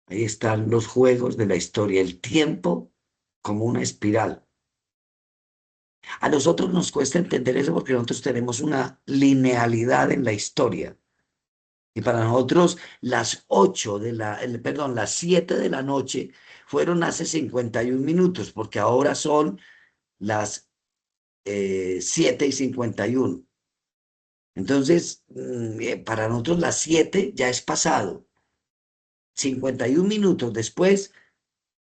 Ahí están los juegos de la historia, el tiempo como una espiral. A nosotros nos cuesta entender eso porque nosotros tenemos una linealidad en la historia. Y para nosotros las 7 de la noche fueron hace 51 minutos, porque ahora son las 7:51. Entonces, para nosotros las 7 ya es pasado. 51 minutos después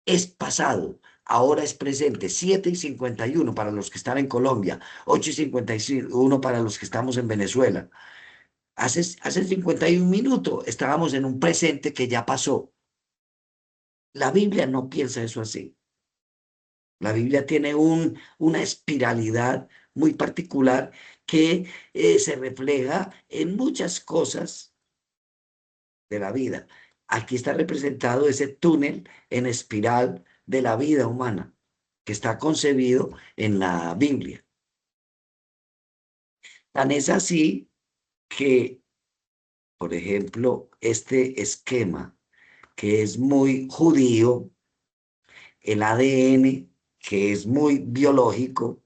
es pasado. Ahora es presente. 7:51 para los que están en Colombia. 8:51 para los que estamos en Venezuela. Hace 51 minutos estábamos en un presente que ya pasó. La Biblia no piensa eso así. La Biblia tiene una espiralidad muy particular que se refleja en muchas cosas de la vida. Aquí está representado ese túnel en espiral de la vida humana que está concebido en la Biblia. Tan es así que, por ejemplo, este esquema que es muy judío, el ADN que es muy biológico,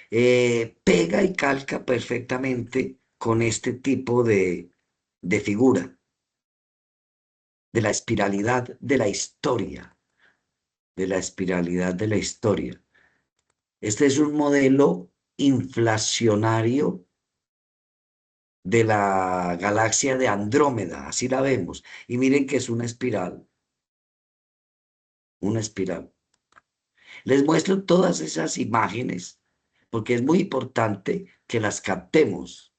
pega y calca perfectamente con este tipo de figura, de la espiralidad de la historia, de la espiralidad de la historia. Este es un modelo inflacionario de la galaxia de Andrómeda, así la vemos. Y miren que es una espiral, una espiral. Les muestro todas esas imágenes porque es muy importante que las captemos.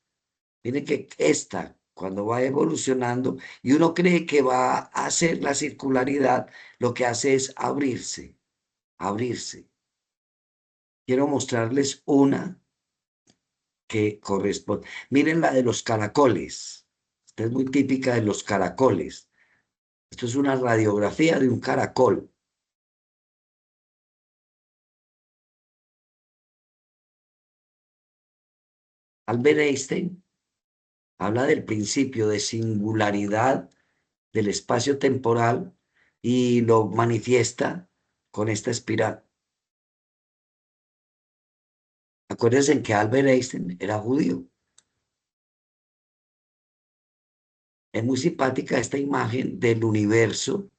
Miren que esta, cuando va evolucionando y uno cree que va a hacer la circularidad, lo que hace es abrirse, abrirse. quiero mostrarles una que corresponde. Miren la de los caracoles. Esta es muy típica de los caracoles. Esto es una radiografía de un caracol. Albert Einstein habla del principio de singularidad del espacio temporal y lo manifiesta con esta espiral. Acuérdense que Albert Einstein era judío. Es muy simpática esta imagen del universo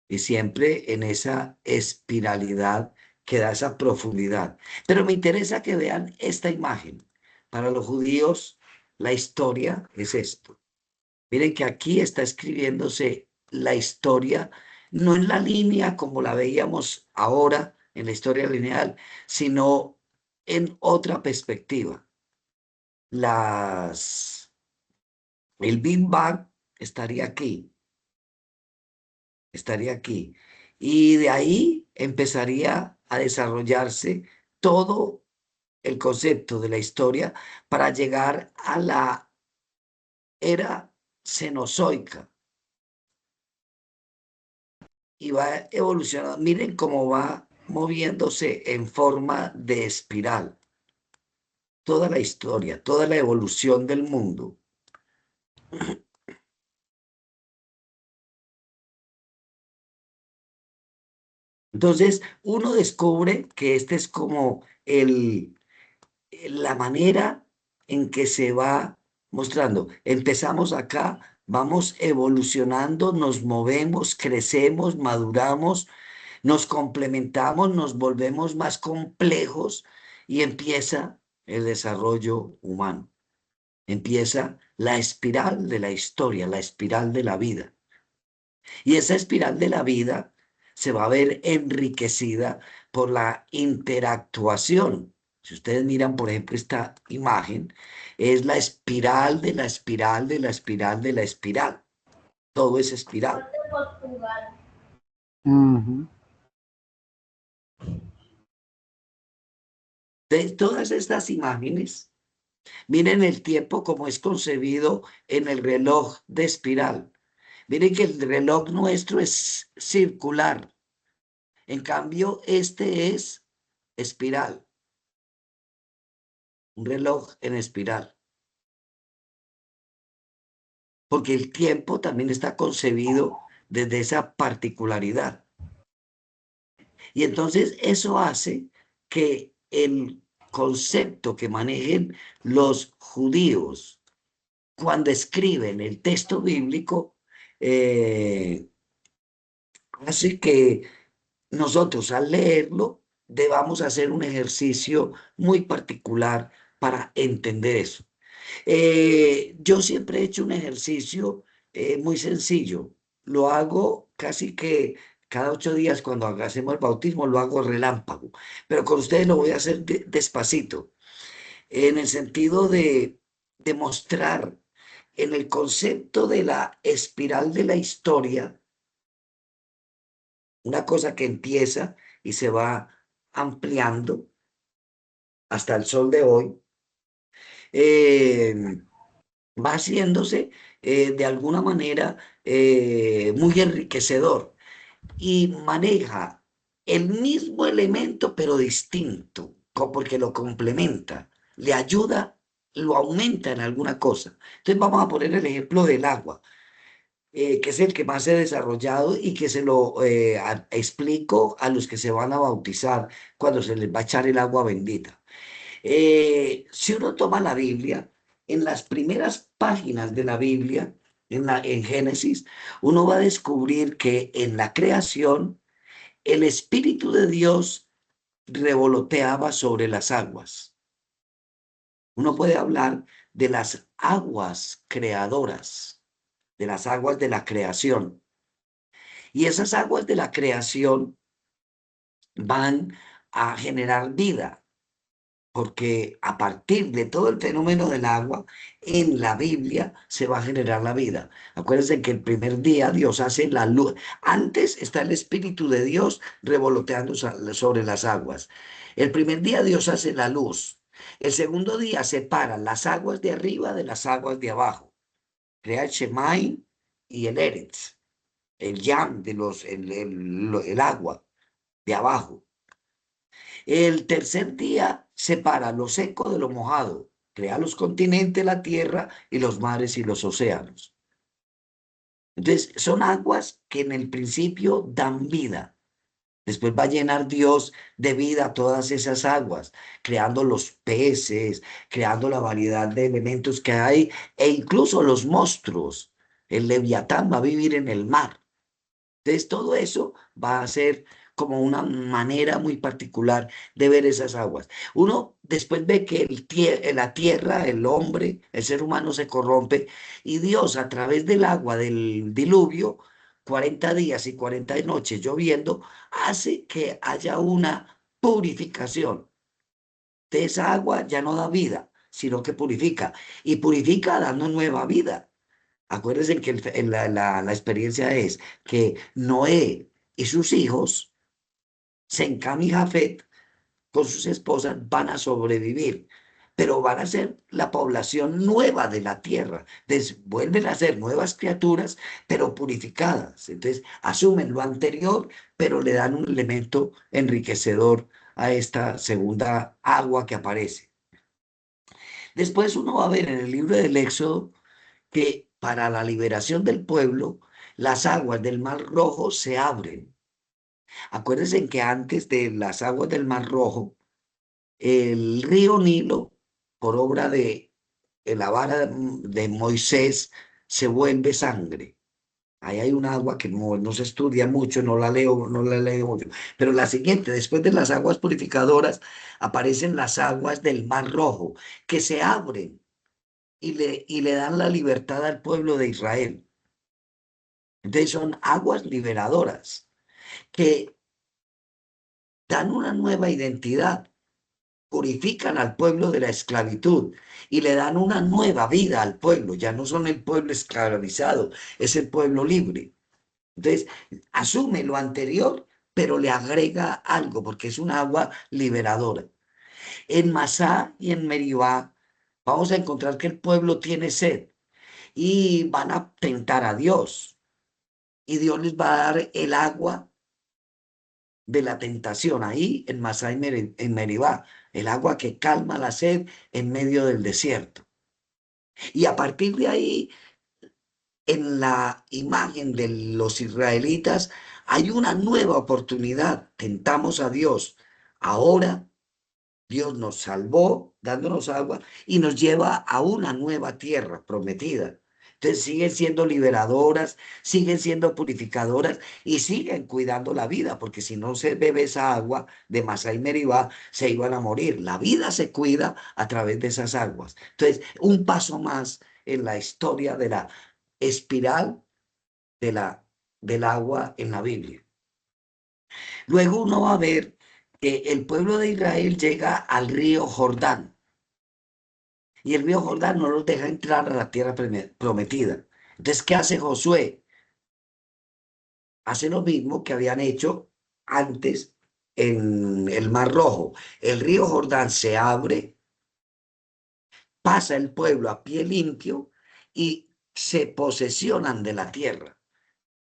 y siempre en esa espiralidad que da esa profundidad. Pero me interesa que vean esta imagen. Para los judíos, la historia es esto. Miren que aquí está escribiéndose la historia, no en la línea como la veíamos ahora en la historia lineal, sino en otra perspectiva. El Big Bang estaría aquí. Y de ahí empezaría a desarrollarse todo el concepto de la historia para llegar a la era cenozoica. Y va evolucionando. Miren cómo va moviéndose en forma de espiral. Toda la historia, toda la evolución del mundo. Entonces, uno descubre que este es como la manera en que se va mostrando. Empezamos acá, vamos evolucionando, nos movemos, crecemos, maduramos, nos complementamos, nos volvemos más complejos y empieza el desarrollo humano. Empieza la espiral de la historia, la espiral de la vida. Y esa espiral de la vida se va a ver enriquecida por la interactuación. Si ustedes miran, por ejemplo, esta imagen, es la espiral de la espiral de la espiral de la espiral. Todo es espiral. De todas estas imágenes, miren el tiempo como es concebido en el reloj de espiral. Miren que el reloj nuestro es circular. En cambio, este es espiral. Un reloj en espiral. Porque el tiempo también está concebido desde esa particularidad. Y entonces eso hace que el concepto que manejen los judíos cuando escriben el texto bíblico hace que nosotros al leerlo debamos hacer un ejercicio muy particular para entender eso. Yo siempre he hecho un ejercicio muy sencillo. Lo hago casi que cada 8 días cuando hacemos el bautismo, lo hago relámpago. Pero con ustedes lo voy a hacer despacito, en el sentido de demostrar en el concepto de la espiral de la historia, una cosa que empieza y se va ampliando hasta el sol de hoy. Va haciéndose de alguna manera muy enriquecedor y maneja el mismo elemento pero distinto, porque lo complementa, le ayuda, lo aumenta en alguna cosa. Entonces vamos a poner el ejemplo del agua, que es el que más he desarrollado y que se lo explico a los que se van a bautizar cuando se les va a echar el agua bendita. Si uno toma la Biblia, en las primeras páginas de la Biblia, en Génesis, uno va a descubrir que en la creación el Espíritu de Dios revoloteaba sobre las aguas. Uno puede hablar de las aguas creadoras, de las aguas de la creación. Y esas aguas de la creación van a generar vida. porque a partir de todo el fenómeno del agua, en la Biblia se va a generar la vida. Acuérdense que el primer día Dios hace la luz. Antes está el Espíritu de Dios revoloteando sobre las aguas. El primer día Dios hace la luz. El segundo día separa las aguas de arriba de las aguas de abajo. Crea el Shemai y el Eretz, el Yam, el agua de abajo. El tercer día separa lo seco de lo mojado, crea los continentes, la tierra y los mares y los océanos. Entonces, son aguas que en el principio dan vida. Después va a llenar Dios de vida todas esas aguas, creando los peces, creando la variedad de elementos que hay, e incluso los monstruos. El leviatán va a vivir en el mar. Entonces, todo eso va a ser como una manera muy particular de ver esas aguas. Uno después ve que la tierra, el hombre, el ser humano se corrompe y Dios a través del agua del diluvio, 40 días y 40 noches lloviendo, hace que haya una purificación. De esa agua ya no da vida, sino que purifica. Y purifica dando nueva vida. Acuérdense que la experiencia es que Noé y sus hijos, Sem, y Jafet, con sus esposas, van a sobrevivir, pero van a ser la población nueva de la tierra. Entonces, vuelven a ser nuevas criaturas, pero purificadas. Entonces, asumen lo anterior, pero le dan un elemento enriquecedor a esta segunda agua que aparece. Después uno va a ver en el libro del Éxodo que para la liberación del pueblo, las aguas del Mar Rojo se abren. Acuérdense que antes de las aguas del Mar Rojo, el río Nilo, por obra de la vara de Moisés, se vuelve sangre. Ahí hay un agua que no se estudia mucho, no la leo mucho. Pero la siguiente, después de las aguas purificadoras, aparecen las aguas del Mar Rojo, que se abren y le dan la libertad al pueblo de Israel. Entonces son aguas liberadoras que dan una nueva identidad, purifican al pueblo de la esclavitud y le dan una nueva vida al pueblo. Ya no son el pueblo esclavizado, es el pueblo libre. Entonces asume lo anterior, pero le agrega algo porque es un agua liberadora. En Masá y en Meribá vamos a encontrar que el pueblo tiene sed y van a tentar a Dios. Y Dios les va a dar el agua de la tentación ahí en Masá y en Meribá, el agua que calma la sed en medio del desierto. Y a partir de ahí, en la imagen de los israelitas, hay una nueva oportunidad. Tentamos a Dios. Ahora Dios nos salvó dándonos agua y nos lleva a una nueva tierra prometida. Entonces siguen siendo liberadoras, siguen siendo purificadoras y siguen cuidando la vida, porque si no se bebe esa agua de Masá y Meribá, se iban a morir. La vida se cuida a través de esas aguas. Entonces, un paso más en la historia de la espiral del agua en la Biblia. Luego uno va a ver que el pueblo de Israel llega al río Jordán. Y el río Jordán no los deja entrar a la tierra prometida. Entonces, ¿qué hace Josué? Hace lo mismo que habían hecho antes en el Mar Rojo. El río Jordán se abre, pasa el pueblo a pie limpio y se posesionan de la tierra.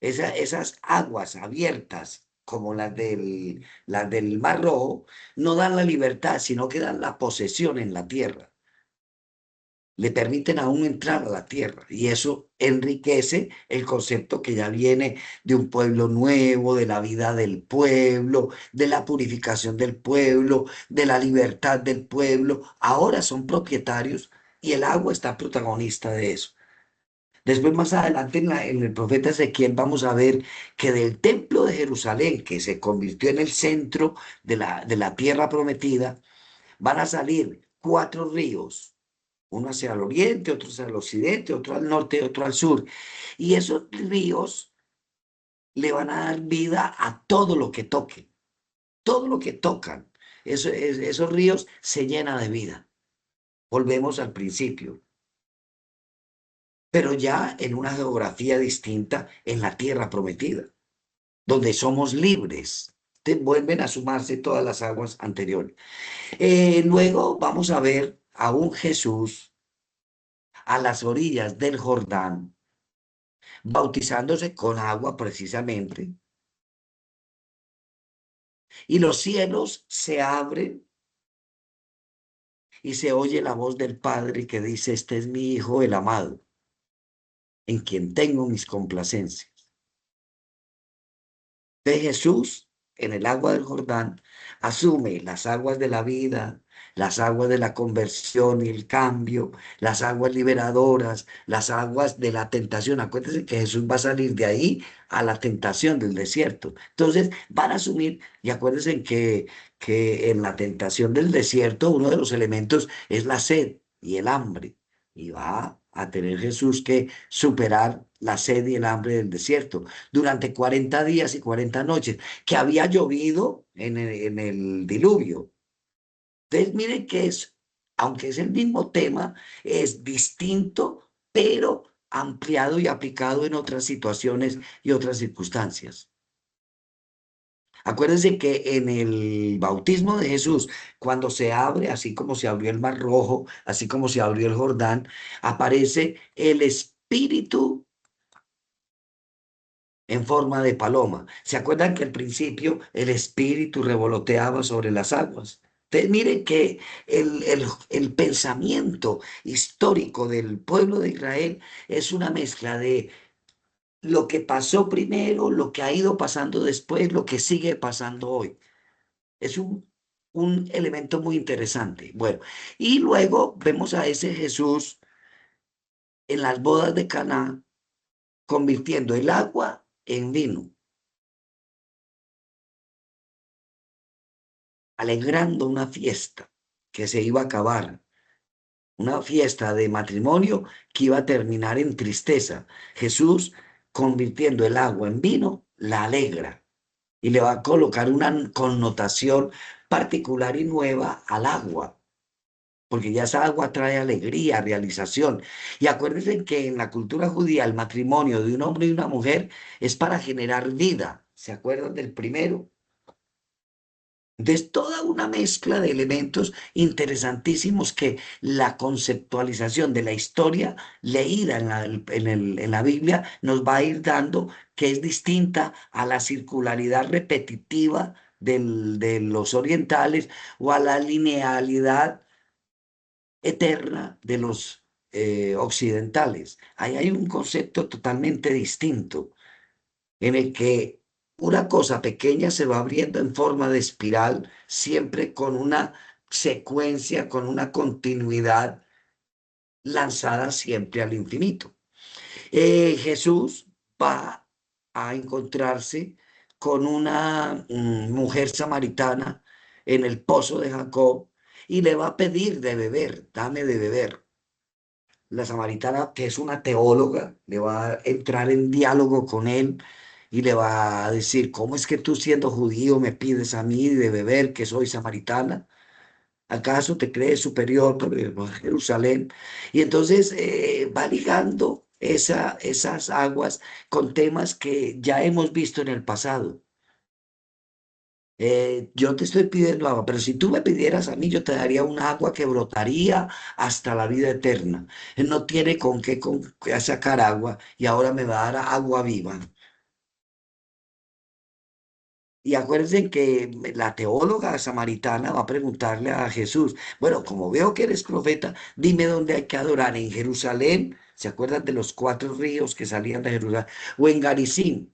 Esas aguas abiertas, como las del Mar Rojo, no dan la libertad, sino que dan la posesión en la tierra. Le permiten aún entrar a la tierra y eso enriquece el concepto que ya viene de un pueblo nuevo, de la vida del pueblo, de la purificación del pueblo, de la libertad del pueblo. Ahora son propietarios y el agua está protagonista de eso. Después, más adelante, en el profeta Ezequiel, vamos a ver que del templo de Jerusalén, que se convirtió en el centro de la tierra prometida, van a salir 4 ríos. Uno hacia el oriente, otro hacia el occidente, otro al norte, otro al sur. Y esos ríos le van a dar vida a todo lo que toquen, todo lo que tocan. esos ríos se llenan de vida. Volvemos al principio. Pero ya en una geografía distinta en la tierra prometida, donde somos libres. Vuelven a sumarse todas las aguas anteriores. Luego vamos a ver a un Jesús a las orillas del Jordán, bautizándose con agua precisamente, y los cielos se abren y se oye la voz del Padre que dice: este es mi Hijo el amado, en quien tengo mis complacencias. De Jesús, en el agua del Jordán, asume las aguas de la vida, las aguas de la conversión y el cambio, las aguas liberadoras, las aguas de la tentación. Acuérdense que Jesús va a salir de ahí a la tentación del desierto. Entonces van a asumir, y acuérdense que en la tentación del desierto uno de los elementos es la sed y el hambre. Y va a tener Jesús que superar la sed y el hambre del desierto durante 40 días y 40 noches, que había llovido en el diluvio. Entonces, miren que es, aunque es el mismo tema, es distinto, pero ampliado y aplicado en otras situaciones y otras circunstancias. Acuérdense que en el bautismo de Jesús, cuando se abre, así como se abrió el Mar Rojo, así como se abrió el Jordán, aparece el Espíritu en forma de paloma. ¿Se acuerdan que al principio el Espíritu revoloteaba sobre las aguas? Entonces, miren que el pensamiento histórico del pueblo de Israel es una mezcla de lo que pasó primero, lo que ha ido pasando después, lo que sigue pasando hoy. Es un elemento muy interesante. Bueno, y luego vemos a ese Jesús en las bodas de Caná convirtiendo el agua en vino, alegrando una fiesta que se iba a acabar, una fiesta de matrimonio que iba a terminar en tristeza. Jesús, convirtiendo el agua en vino, la alegra y le va a colocar una connotación particular y nueva al agua, porque ya esa agua trae alegría, realización. Y acuérdense que en la cultura judía el matrimonio de un hombre y una mujer es para generar vida. ¿Se acuerdan del primero? Entonces, toda una mezcla de elementos interesantísimos que la conceptualización de la historia leída en la Biblia nos va a ir dando, que es distinta a la circularidad repetitiva de los orientales o a la linealidad eterna de los occidentales. Ahí hay un concepto totalmente distinto en el que una cosa pequeña se va abriendo en forma de espiral, siempre con una secuencia, con una continuidad lanzada siempre al infinito. Jesús va a encontrarse con una mujer samaritana en el pozo de Jacob y le va a pedir de beber: dame de beber. La samaritana, que es una teóloga, le va a entrar en diálogo con él y le va a decir: ¿cómo es que tú, siendo judío, me pides a mí de beber, que soy samaritana? ¿Acaso te crees superior por Jerusalén? Y entonces va ligando esas aguas con temas que ya hemos visto en el pasado. Yo te estoy pidiendo agua, pero si tú me pidieras a mí, yo te daría un agua que brotaría hasta la vida eterna. Él no tiene con qué sacar agua y ahora me va a dar agua viva. Y acuérdense que la teóloga samaritana va a preguntarle a Jesús: bueno, como veo que eres profeta, dime dónde hay que adorar, ¿en Jerusalén? ¿Se acuerdan de los 4 ríos que salían de Jerusalén? ¿O en Garizim?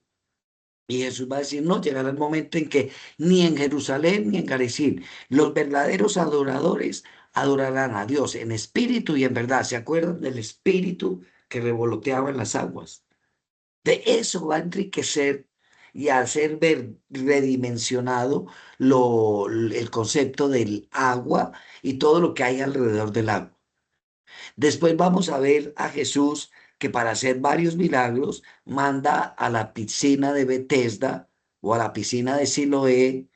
Y Jesús va a decir: no, llegará el momento en que ni en Jerusalén ni en Garizim los verdaderos adoradores adorarán a Dios en espíritu y en verdad. ¿Se acuerdan del espíritu que revoloteaba en las aguas? De eso va a enriquecer y a hacer ver redimensionado el concepto del agua y todo lo que hay alrededor del agua. Después vamos a ver a Jesús que, para hacer varios milagros, manda a la piscina de Betesda o a la piscina de Siloé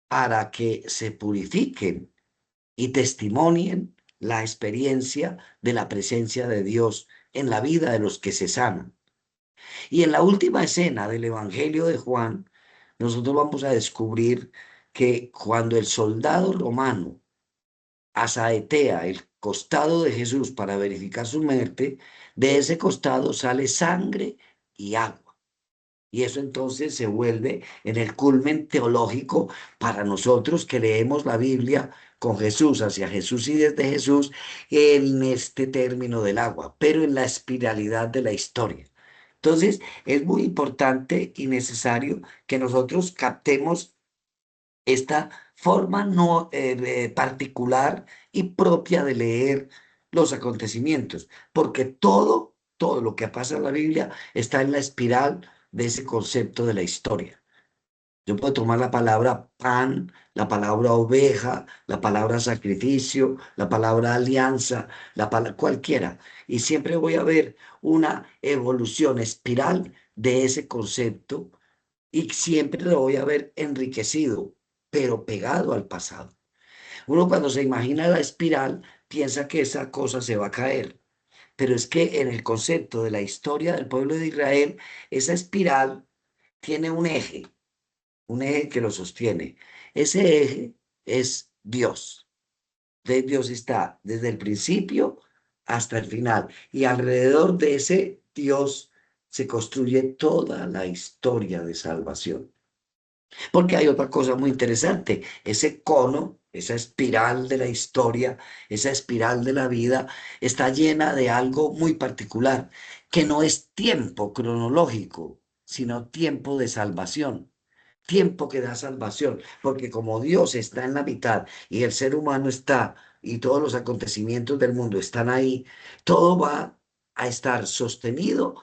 para que se purifiquen y testimonien la experiencia de la presencia de Dios en la vida de los que se sanan. Y en la última escena del Evangelio de Juan, nosotros vamos a descubrir que cuando el soldado romano asaetea el costado de Jesús para verificar su muerte, de ese costado sale sangre y agua. Y eso entonces se vuelve en el culmen teológico para nosotros que leemos la Biblia con Jesús, hacia Jesús y desde Jesús, en este término del agua, pero en la espiralidad de la historia. Entonces, es muy importante y necesario que nosotros captemos esta forma no particular y propia de leer los acontecimientos, porque todo lo que pasa en la Biblia está en la espiral de ese concepto de la historia. Yo puedo tomar la palabra pan, la palabra oveja, la palabra sacrificio, la palabra alianza, la palabra cualquiera, y siempre voy a ver una evolución espiral de ese concepto y siempre lo voy a ver enriquecido, pero pegado al pasado. Uno cuando se imagina la espiral piensa que esa cosa se va a caer, pero es que en el concepto de la historia del pueblo de Israel, esa espiral tiene un eje que lo sostiene. Ese eje es Dios. Dios está desde el principio hasta el final y alrededor de ese Dios se construye toda la historia de salvación. Porque hay otra cosa muy interesante, ese cono, esa espiral de la historia, esa espiral de la vida, está llena de algo muy particular, que no es tiempo cronológico, sino tiempo de salvación. Tiempo que da salvación, porque como Dios está en la mitad y el ser humano está y todos los acontecimientos del mundo están ahí, todo va a estar sostenido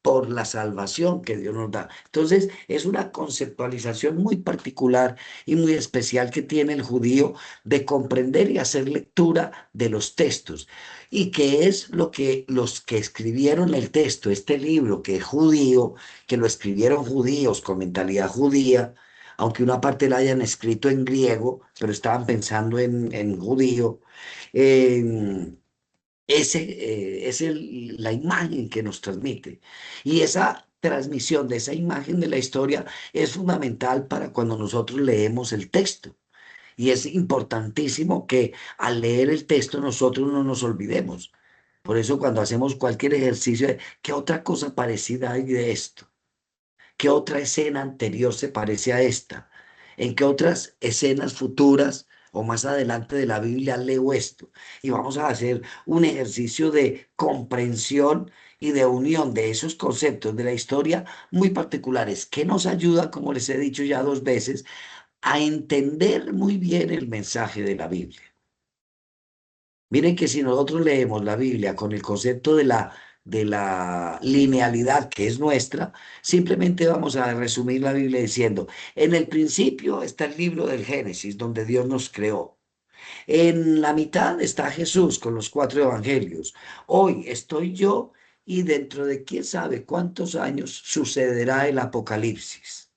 por la salvación que Dios nos da. Entonces, es una conceptualización muy particular y muy especial que tiene el judío de comprender y hacer lectura de los textos. Y que es lo que los que escribieron el texto, este libro que es judío, que lo escribieron judíos con mentalidad judía, aunque una parte la hayan escrito en griego, pero estaban pensando en judío. La imagen que nos transmite. Y esa transmisión de esa imagen de la historia es fundamental para cuando nosotros leemos el texto. Y es importantísimo que al leer el texto nosotros no nos olvidemos. Por eso cuando hacemos cualquier ejercicio, ¿qué otra cosa parecida hay de esto? ¿Qué otra escena anterior se parece a esta? ¿En qué otras escenas futuras o más adelante de la Biblia leo esto? Y vamos a hacer un ejercicio de comprensión y de unión de esos conceptos de la historia muy particulares que nos ayudan, como les he dicho ya 2 veces, a entender muy bien el mensaje de la Biblia. Miren que si nosotros leemos la Biblia con el concepto de la linealidad que es nuestra, simplemente vamos a resumir la Biblia diciendo, en el principio está el libro del Génesis, donde Dios nos creó. En la mitad está Jesús con los 4 evangelios. Hoy estoy yo y dentro de quién sabe cuántos años sucederá el Apocalipsis.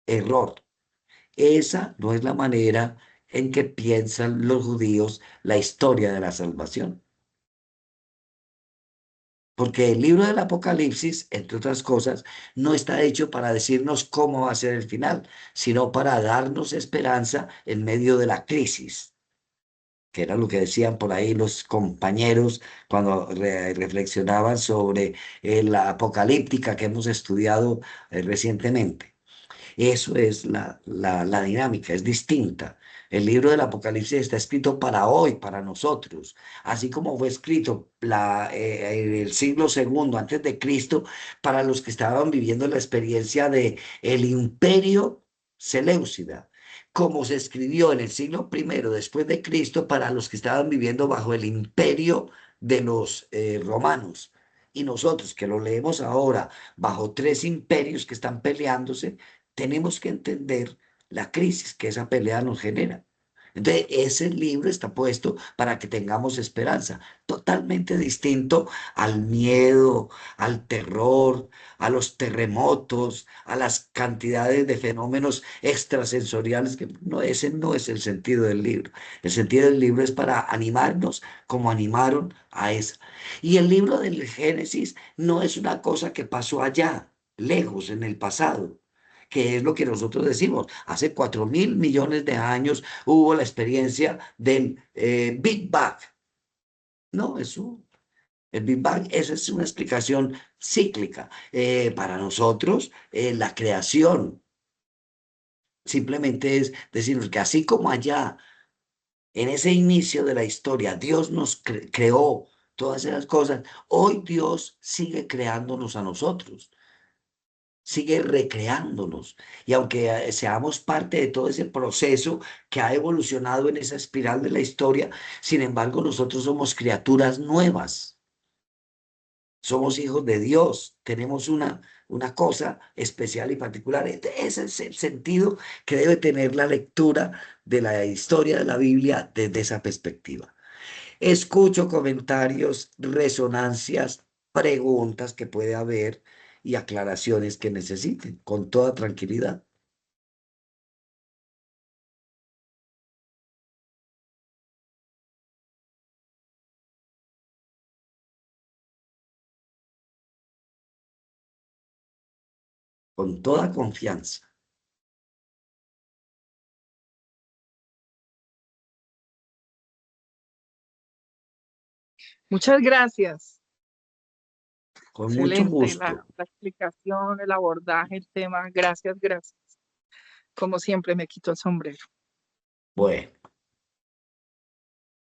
Error. Esa no es la manera en que piensan los judíos la historia de la salvación. Porque el libro del Apocalipsis, entre otras cosas, no está hecho para decirnos cómo va a ser el final, sino para darnos esperanza en medio de la crisis, que era lo que decían por ahí los compañeros cuando reflexionaban sobre la apocalíptica que hemos estudiado recientemente. Eso es la dinámica, es distinta. El libro del Apocalipsis está escrito para hoy, para nosotros, así como fue escrito en el siglo segundo antes de Cristo para los que estaban viviendo la experiencia de el imperio Seleucida, como se escribió en el siglo primero después de Cristo para los que estaban viviendo bajo el imperio de los romanos. Y nosotros que lo leemos ahora bajo 3 imperios que están peleándose, tenemos que entender la crisis que esa pelea nos genera. Entonces, ese libro está puesto para que tengamos esperanza, totalmente distinto al miedo, al terror, a los terremotos, a las cantidades de fenómenos extrasensoriales, que no, ese no es el sentido del libro. El sentido del libro es para animarnos como animaron a esa. Y el libro del Génesis no es una cosa que pasó allá, lejos, en el pasado, que es lo que nosotros decimos. Hace 4.000 millones de años hubo la experiencia del Big Bang. No, el Big Bang, esa es una explicación cíclica. Para nosotros, la creación simplemente es decirnos que así como allá, en ese inicio de la historia, Dios nos creó todas esas cosas, hoy Dios sigue creándonos a nosotros, sigue recreándonos. Y aunque seamos parte de todo ese proceso que ha evolucionado en esa espiral de la historia, sin embargo, nosotros somos criaturas nuevas. Somos hijos de Dios, tenemos una cosa especial y particular. Ese es el sentido que debe tener la lectura de la historia de la Biblia desde esa perspectiva. Escucho comentarios, resonancias, preguntas que puede haber y aclaraciones que necesiten, con toda tranquilidad. Con toda confianza. Muchas gracias. Con mucho Excelente gusto. la explicación, el abordaje, el tema. Gracias, gracias. Como siempre, me quito el sombrero. Bueno,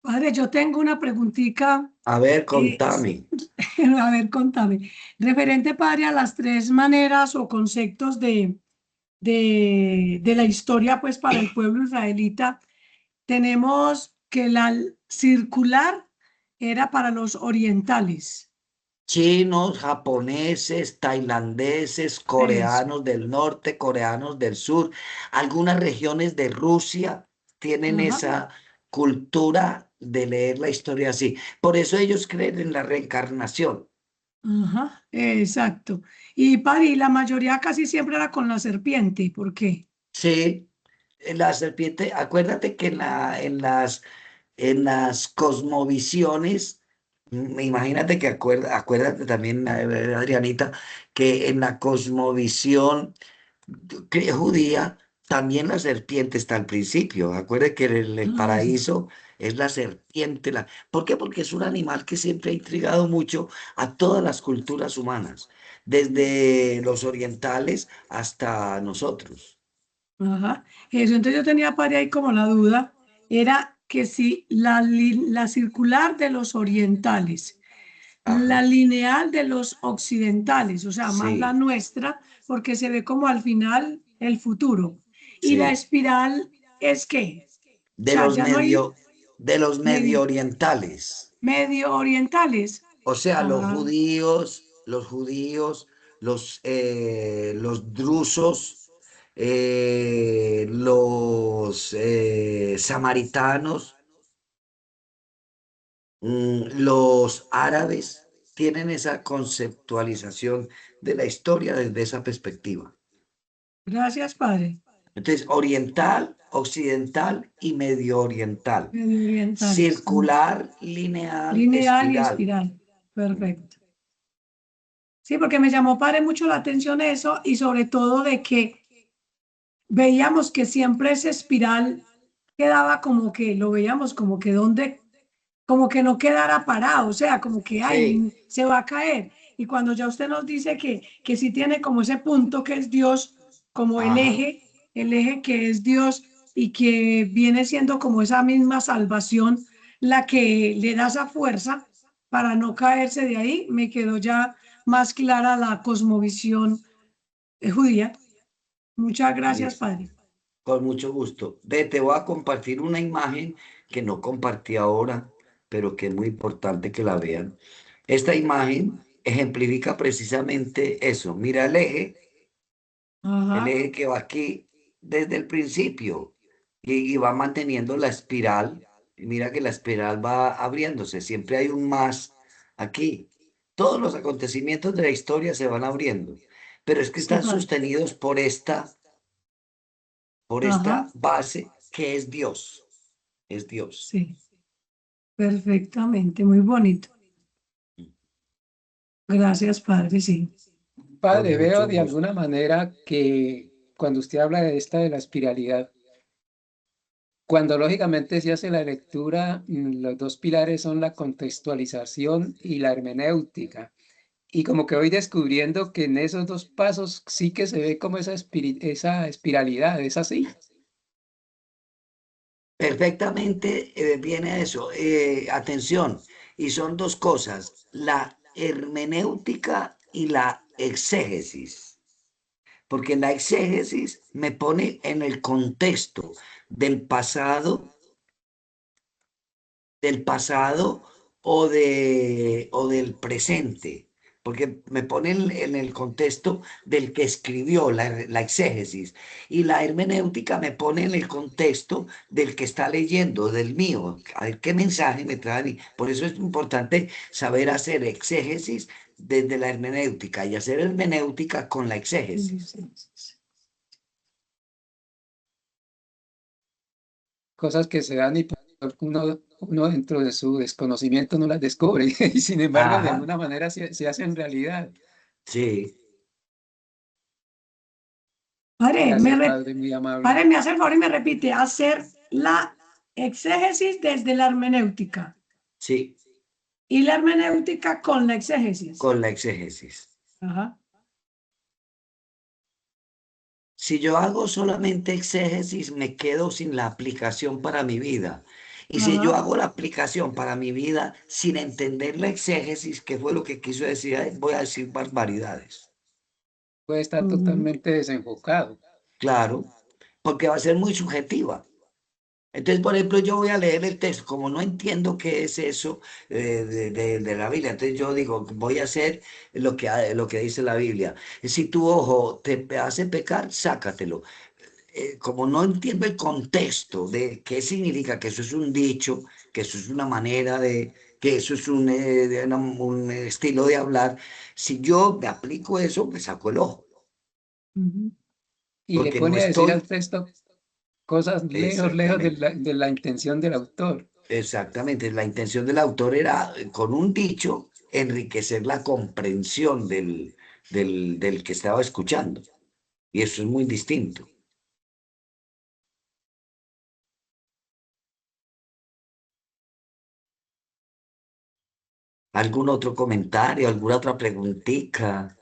Padre, yo tengo una preguntita. a ver, eh, contame. a ver, contame. Referente, padre, a las tres maneras o conceptos de la historia, pues, para el pueblo israelita, tenemos que la circular era para los orientales. Chinos, japoneses, tailandeses, Eso. coreanos del norte, coreanos del sur. Algunas regiones de Rusia tienen Ajá, esa cultura de leer la historia así. Por eso ellos creen en la reencarnación. ajá, exacto. Y, padre, y la mayoría casi siempre era con la serpiente. ¿Por qué? Sí, la serpiente, acuérdate que en las cosmovisiones, imagínate que acuérdate también, Adrianita, que en la cosmovisión judía, también la serpiente está al principio. Acuérdate que en el Ah, sí. paraíso es la serpiente. ¿Por qué? Porque es un animal que siempre ha intrigado mucho a todas las culturas humanas, desde los orientales hasta nosotros. Ajá. Eso, entonces yo tenía, padre, ahí como la duda, era que si la circular de los orientales, la Ajá, lineal de los occidentales, o sea, más la sí, nuestra, porque se ve como al final el futuro. Y la sí. espiral es qué, o De sea, los ya no hay medio medio, orientales. medio orientales. O sea, Ah, los drusos, los samaritanos, los árabes, tienen esa conceptualización de la historia desde esa perspectiva. gracias, padre. Entonces, oriental, occidental y medio oriental. Medio orientales. Circular, lineal, Lineal y espiral. espiral. Perfecto. Sí, porque me llamó, padre, mucho la atención eso y sobre todo de que veíamos que siempre esa espiral quedaba como que, lo veíamos como que donde, como que no quedara parado, o sea, como que, Sí, ay, se va a caer. Y cuando ya usted nos dice que sí tiene como ese punto que es Dios, como ajá, el eje que es Dios y que viene siendo como esa misma salvación la que le da esa fuerza para no caerse de ahí, me quedó ya más clara la cosmovisión judía. Muchas gracias, listo. padre. Con mucho gusto. Te voy a compartir una imagen que no compartí ahora, pero que es muy importante que la vean. Esta imagen ejemplifica precisamente eso. Mira el Ajá, eje que va aquí desde el principio. y va manteniendo la espiral. Y mira que la espiral va abriéndose, siempre hay un más aquí. Todos los acontecimientos de la historia se van abriendo, pero es que Sí, están padre. sostenidos por Ajá, esta base que es Dios, es Dios. sí, perfectamente, muy bonito. Gracias, padre, sí. Con Padre, veo mucho de gusto. alguna manera que cuando usted habla de esta de la espiralidad, cuando lógicamente se hace la lectura, los dos pilares son la contextualización y la hermenéutica. Y como que voy descubriendo que en esos dos pasos sí que se ve como esa espiralidad, ¿es así? Perfectamente viene eso. Atención, y son dos cosas, la hermenéutica y la exégesis, porque la exégesis me pone en el contexto del pasado o del presente, porque me pone en el contexto del que escribió la exégesis, y la hermenéutica me pone en el contexto del que está leyendo, del mío, a ver qué mensaje me trae a mí. Por eso es importante saber hacer exégesis desde la hermenéutica y hacer hermenéutica con la exégesis. Cosas que se dan y uno dentro de su desconocimiento no las descubre y sin embargo de Ajá, alguna manera se hacen realidad. sí. Padre, Gracias, Padre, muy amable. padre, me hace el favor y me repite, hacer la exégesis desde la hermenéutica Sí, y la hermenéutica con la exégesis. con la exégesis. Ajá. Si yo hago solamente exégesis, me quedo sin la aplicación para mi vida. Y si yo Ajá. hago la aplicación para mi vida sin entender la exégesis, que fue lo que quiso decir, voy a decir barbaridades. Puede estar Ujú. totalmente desenfocado. Claro, porque va a ser muy subjetiva. Entonces, por ejemplo, yo voy a leer el texto, como no entiendo qué es eso de la Biblia, entonces yo digo, voy a hacer lo que dice la Biblia. Si tu ojo te hace pecar, sácatelo. Como no entiendo el contexto de qué significa que eso es un dicho, que eso es una manera que eso es un estilo de hablar, si yo me aplico eso, me saco el ojo, Ujú. Y le porque no pone a decir estoy al texto cosas lejos de exactamente. de la intención del autor. Exactamente, la intención del autor era, con un dicho, enriquecer la comprensión del que estaba escuchando. Y eso es muy distinto. ¿Algún otro comentario, alguna otra preguntita?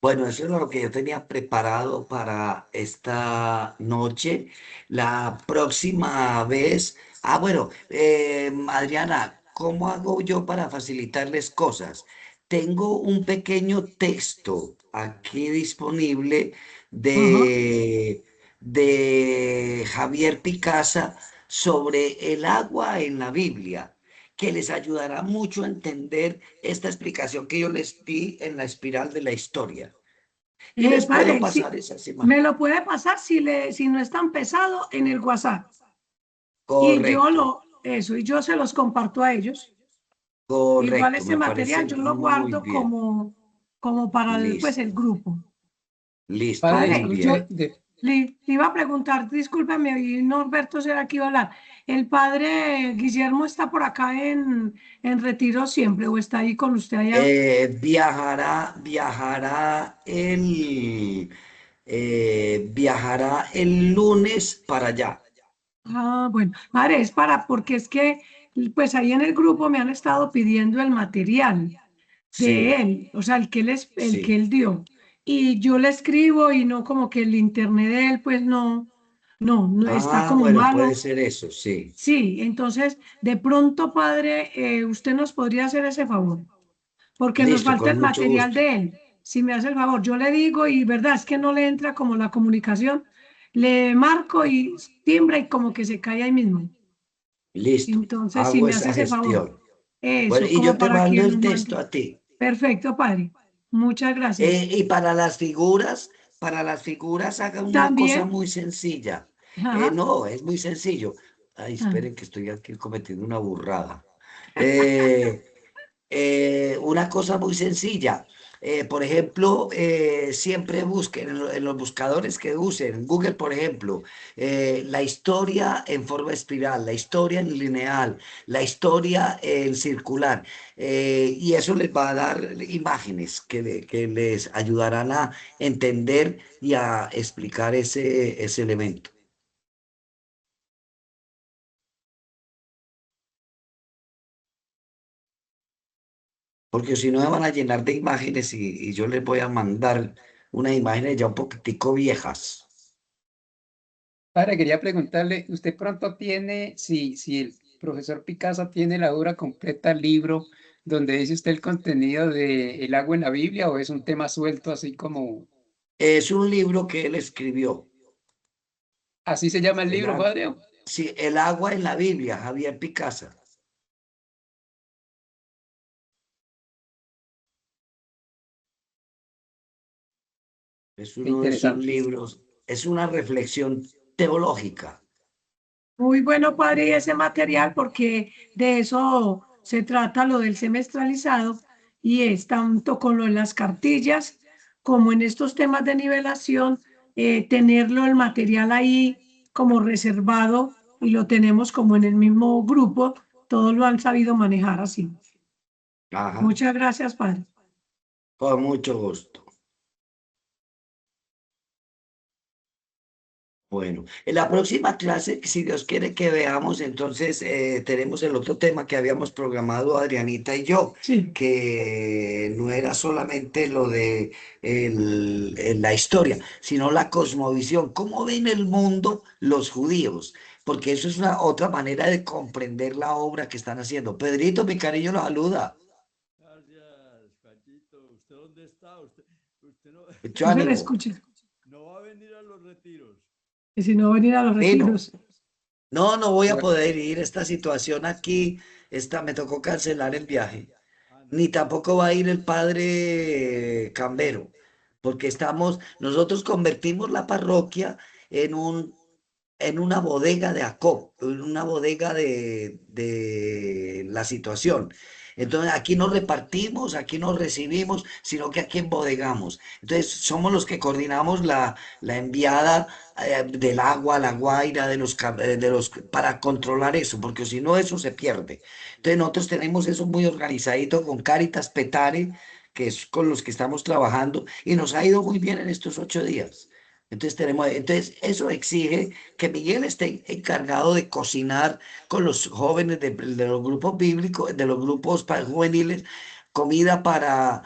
Bueno, eso es lo que yo tenía preparado para esta noche. La próxima vez, bueno, Adriana, ¿cómo hago yo para facilitarles cosas? Tengo un pequeño texto aquí disponible Ajá. de Javier Picasa sobre el agua en la Biblia, que les ayudará mucho a entender esta explicación que yo les di en la espiral de la historia. Y les puedo Padre, pasar sí, esa semana. me lo puede pasar si no es tan pesado en el WhatsApp. Y Correcto, y yo se los comparto a ellos. Igual correcto, ese me parece material yo lo muy guardo bien. como para pues, el Listo, grupo. listo, Padre, muy Padre, yo bien. escuche, de, le iba a preguntar, discúlpeme, y Norberto será que iba a hablar. ¿El padre Guillermo está por acá en retiro siempre o está ahí con usted allá? Viajará el lunes para allá. Ah, bueno, padre, porque es que pues ahí en el grupo me han estado pidiendo el material de Sí, él, o sea, el que sí. él dio. Y yo le escribo y no como que el internet de él, pues no, está como Bueno, puede malo. ser eso, sí. Sí, entonces, de pronto, padre, usted nos podría hacer ese favor, porque nos Listo, falta con el mucho material gusto. de él. si me hace el favor, yo le digo y verdad es que no le entra como la comunicación, le marco y timbra y como que se cae ahí mismo. Listo, Entonces, si hago me hace esa ese favor, gestión. Bueno, eso, y como yo te para que mando lo el texto mande. a ti. Perfecto, padre. Muchas gracias. Y para las figuras hagan una cosa También, muy sencilla. ajá, No, es muy sencillo. Ay, ah, esperen que estoy aquí cometiendo una burrada. Una cosa muy sencilla. Por ejemplo, siempre busquen en los buscadores que usen, en Google, por ejemplo, la historia en forma espiral, la historia en lineal, la historia en circular. Y eso les va a dar imágenes que les ayudarán a entender y a explicar ese elemento. Porque si no me van a llenar de imágenes y yo les voy a mandar unas imágenes ya un poquitico viejas. Padre, quería preguntarle, ¿usted pronto tiene, si el profesor Picasso tiene la obra completa, el libro, donde dice usted el contenido de el agua en la Biblia, o es un tema suelto así como, Es un libro que él escribió. así se llama el El, libro, a- padre? sí, El agua en la Biblia, Javier Picasso. Es Qué uno de esos interesante. libros, es una reflexión teológica. muy bueno, padre, y ese material, porque de eso se trata lo del semestralizado y es tanto con lo de las cartillas como en estos temas de nivelación, tenerlo el material ahí como reservado y lo tenemos como en el mismo grupo, todos lo han sabido manejar así. Ajá, Muchas gracias, padre. con mucho gusto. Bueno, en la próxima clase, si Dios quiere que veamos, entonces tenemos el otro tema que habíamos programado Adrianita y yo, Sí. que no era solamente lo de la historia, sino la cosmovisión, cómo ven el mundo los judíos, porque eso es una otra manera de comprender la obra que están haciendo. Pedrito, mi cariño, lo saluda. Gracias, Juanchito. ¿Usted dónde está? Usted no, Mucho No se le ánimo. escucha, no va a venir a los retiros. que si no venir a los Vino. retiros. No, no voy a Bueno, poder ir. Esta situación aquí, me tocó cancelar el viaje. Ah, no. Ni tampoco va a ir el padre Cambero, porque nosotros convertimos la parroquia en en una bodega de ACOP, en una bodega de la situación. Entonces aquí no repartimos, aquí no recibimos, sino que aquí embodegamos. Entonces somos los que coordinamos la enviada del agua, la guaira, para controlar eso, porque si no eso se pierde. Entonces nosotros tenemos eso muy organizadito con Caritas Petare, que es con los que estamos trabajando, y nos ha ido muy bien en estos 8 días. Entonces eso exige que Miguel esté encargado de cocinar con los jóvenes de los grupos bíblicos, de los grupos juveniles, comida para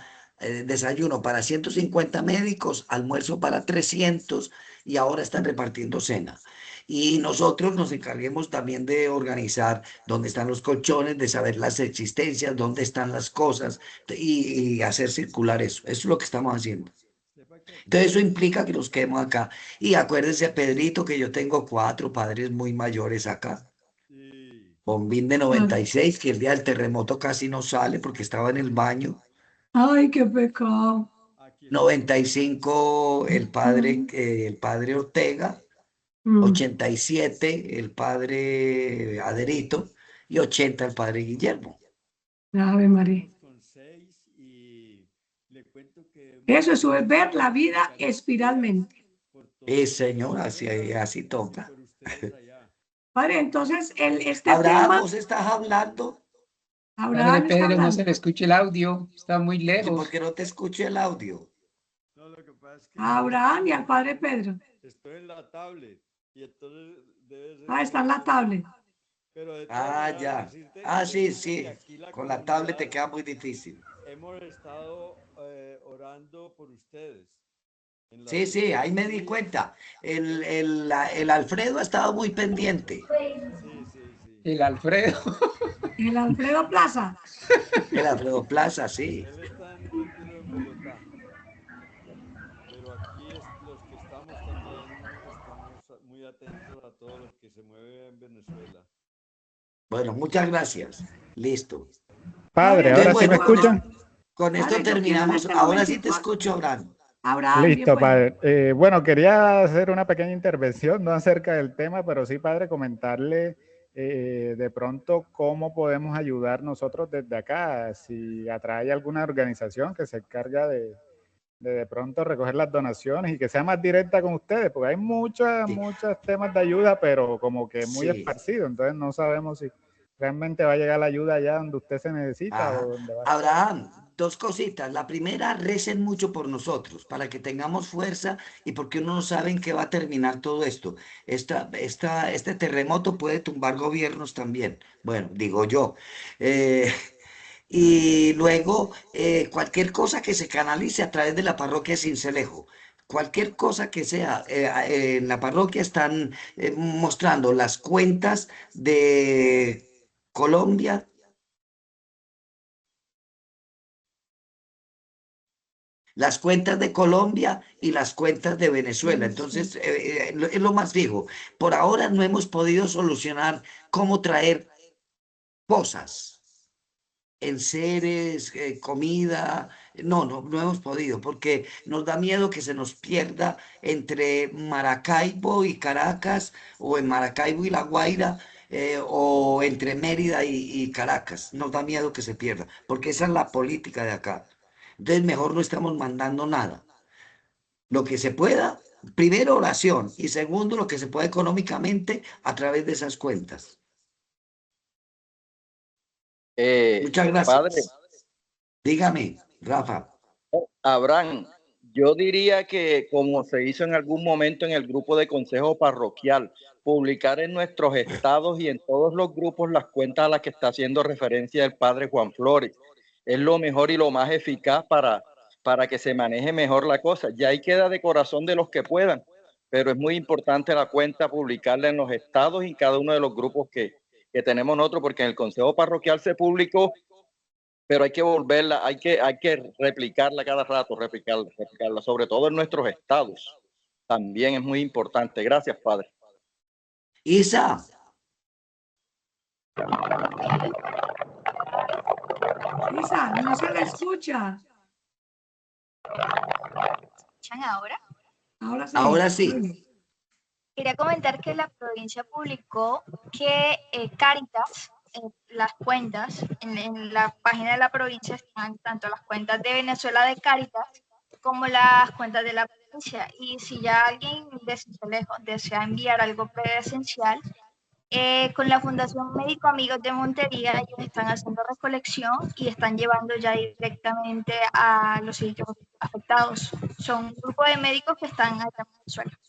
desayuno para 150 médicos, almuerzo para 300 y ahora están repartiendo cena. Y nosotros nos encarguemos también de organizar dónde están los colchones, de saber las existencias, dónde están las cosas y hacer circular eso. Eso es lo que estamos haciendo. Sepa que aquí Entonces eso implica que nos quedemos acá. Y acuérdense, Pedrito, que yo tengo 4 padres muy mayores acá. sí, Bombín de Ah, 96, que el día del terremoto casi no sale porque estaba en el baño. ay, qué pecado. aquí estamos. 95, Mm, el padre Ortega. mm, 87, el padre Aderito. Y 80, el padre Guillermo. Ave María. Estamos con 6 y le cuento que hemos Eso es recibido ver la mucha vida Eucaristía espiralmente. por Sí, todos señor, Venezuela así y toca. por ustedes allá. Padre, entonces este Abraham, tema, ¿vos estás hablando? padre Abraham está Pedro, no se hablando. le escucha el audio, está muy Yo, ¿por lejos. qué no te escucho el audio? No, lo que pasa es que A Abraham y al padre Pedro. estoy en la tablet y entonces debe ser Ah, que está no en la tengo. tablet. Pero de todas Ah, maneras, ya. Ah, sí, decirte que sí. aquí la Con la tablet comunidad te queda muy difícil. hemos estado orando por ustedes en las Sí, sí, ahí me di Eucaristías. cuenta. El Alfredo ha estado muy pendiente. Sí, sí, sí. El Alfredo. El Alfredo Plaza. El Alfredo Plaza, sí. Él está en retiro en Bogotá. atentos a todo lo que se mueve en Venezuela. Bueno, muchas gracias. Listo. Padre, Padre, ahora Entonces, sí me bueno, escuchan. con esto Padre, yo quiero en terminamos. este Ahora sí te momentico. escucho, Abraham. Abraham, bien Listo, pueda. padre. Bueno, quería hacer una pequeña intervención, no acerca del tema, pero sí, padre, comentarle de pronto cómo podemos ayudar nosotros desde acá, si atrae alguna organización que se encarga de pronto recoger las donaciones y que sea más directa con ustedes, porque hay muchos Sí. temas de ayuda, pero como que muy Sí. esparcidos, entonces no sabemos si realmente va a llegar la ayuda allá donde usted se necesita Ajá. o donde va. Abraham, dos cositas. La primera, recen mucho por nosotros, para que tengamos fuerza y porque uno no sabe en qué va a terminar todo esto. Este terremoto puede tumbar gobiernos también. Bueno, digo yo. Eh, y luego, cualquier cosa que se canalice a través de la parroquia de Sincelejo. Cualquier cosa que sea, en la parroquia están mostrando las cuentas de Colombia, las cuentas de Colombia y las cuentas de Venezuela. Entonces, es lo más fijo. Por ahora no hemos podido solucionar cómo traer cosas, enseres, comida. No hemos podido porque nos da miedo que se nos pierda entre Maracaibo y Caracas o en Maracaibo y La Guaira. O entre Mérida y Caracas, nos da miedo que se pierda, porque esa es la política de acá. Entonces mejor no estamos mandando nada. Lo que se pueda, primero oración y segundo lo que se pueda económicamente a través de esas cuentas. Muchas Padre, gracias. Dígame, Rafa. Abraham, yo diría que como se hizo en algún momento en el grupo de consejo parroquial, publicar en nuestros estados y en todos los grupos las cuentas a las que está haciendo referencia el padre Juan Flores. Es lo mejor y lo más eficaz para que se maneje mejor la cosa. Ya ahí queda de corazón de los que puedan, pero es muy importante la cuenta publicarla en los estados y en cada uno de los grupos que tenemos nosotros, porque en el consejo parroquial se publicó, pero hay que volverla, hay que replicarla cada rato, replicarla, sobre todo en nuestros estados. También es muy importante. Gracias, padre. Isa. Isa, no se le escucha. ¿Escuchan ahora? Ahora sí. Ahora sí. Quería comentar que la provincia publicó que Cáritas, las cuentas, en la página de la provincia están tanto las cuentas de Venezuela de Cáritas como las cuentas de la provincia. Y si ya alguien de Sincelejo desea enviar algo presencial, con la Fundación Médico Amigos de Montería, ellos están haciendo recolección y están llevando ya directamente a los sitios afectados. Son un grupo de médicos que están allá en Venezuela.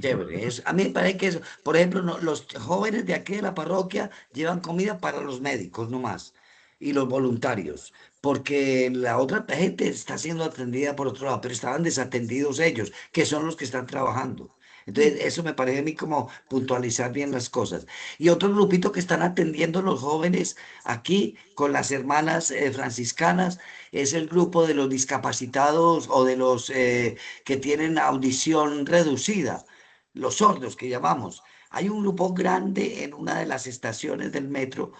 Chévere. A mí me parece que eso, por ejemplo, los jóvenes de aquí de la parroquia llevan comida para los médicos nomás y los voluntarios, porque la otra gente está siendo atendida por otro lado, pero estaban desatendidos ellos, que son los que están trabajando. Entonces, eso me parece a mí como puntualizar bien las cosas. Y otro grupito que están atendiendo los jóvenes aquí con las hermanas franciscanas es el grupo de los discapacitados o de los que tienen audición reducida, los sordos que llamamos. Hay un grupo grande en una de las estaciones del metro,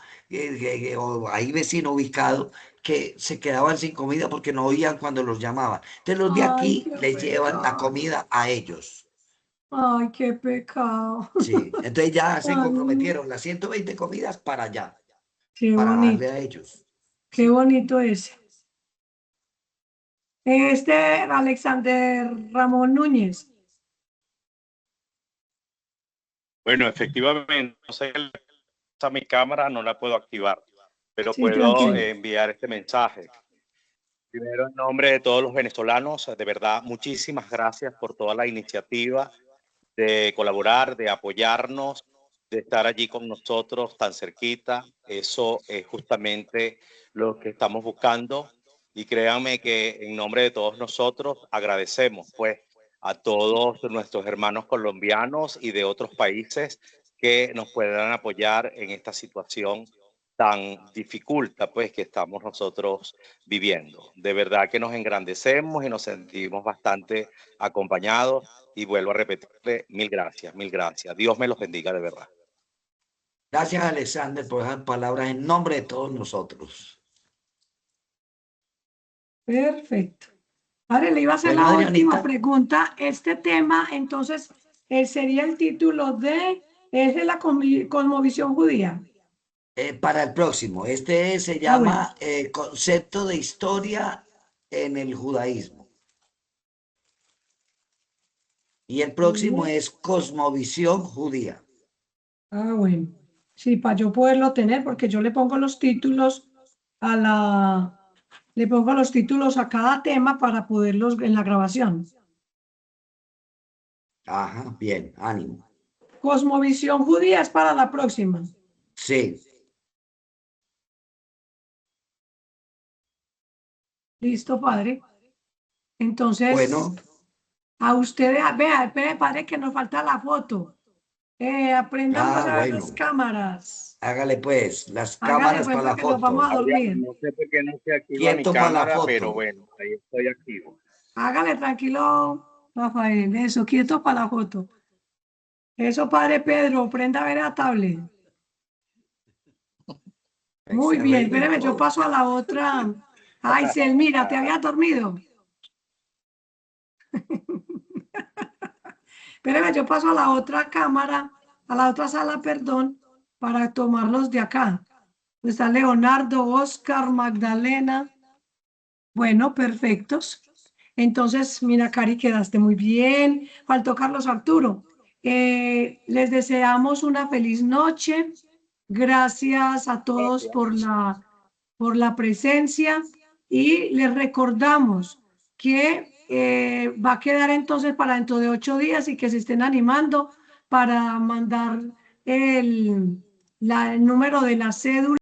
o ahí vecino ubicado, que se quedaban sin comida porque no oían cuando los llamaban. Entonces los de Ay, aquí qué les llevan la pecado. comida a ellos. Ay, qué pecado. Sí, entonces ya se Ay, comprometieron las 120 comidas para allá, qué para darle bonito. a ellos. Qué Sí. bonito ese. Alexander Ramón Núñez. Bueno, efectivamente, no sé, mi cámara no la puedo activar, pero Sí, puedo tranquilo. enviar este mensaje. Primero, en nombre de todos los venezolanos, de verdad, muchísimas gracias por toda la iniciativa de colaborar, de apoyarnos, de estar allí con nosotros tan cerquita. Eso es justamente lo que estamos buscando. Y créanme que en nombre de todos nosotros agradecemos pues a todos nuestros hermanos colombianos y de otros países que nos puedan apoyar en esta situación tan dificulta pues que estamos nosotros viviendo. De verdad que nos engrandecemos y nos sentimos bastante acompañados y vuelvo a repetirle mil gracias, mil gracias. Dios me los bendiga de verdad. Gracias, Alexander, por esas palabras en nombre de todos nosotros. Perfecto. Padre, le iba a hacer Bueno, la última Adrianita. pregunta. Este tema, entonces, sería el título es de la cosmovisión judía. Para el próximo, este se llama concepto de historia en el judaísmo. Y el próximo es cosmovisión judía. Ah, bueno. Sí, para yo poderlo tener, porque yo le pongo los títulos le pongo los títulos a cada tema para poderlos en la grabación. Ajá, bien, ánimo. Cosmovisión judía es para la próxima. Sí. Listo, padre. Entonces, Bueno, a ustedes, vea, espere, padre, que nos falta la foto. Aprendan pues a ver las bueno, cámaras. hágale pues, las Hágale cámaras pues para la porque nos vamos foto. a dormir. No sé por qué no se activa Quieto mi para la cámara, foto. pero bueno, ahí estoy activo. Hágale tranquilo, Rafael. Eso, quieto para la foto. Eso, padre Pedro, prenda a ver la tablet. Muy bien, espérame, yo paso a la otra. Ay, Selmira, ¿te habías dormido? Espérame, yo paso a la otra cámara, a la otra sala, perdón, para tomarlos de acá. Está Leonardo, Oscar, Magdalena. Bueno, perfectos. Entonces, mira, Cari, quedaste muy bien. Faltó Carlos Arturo. Les deseamos una feliz noche. Gracias a todos por la presencia y les recordamos que va a quedar entonces para dentro de 8 días y que se estén animando para mandar el número de la cédula.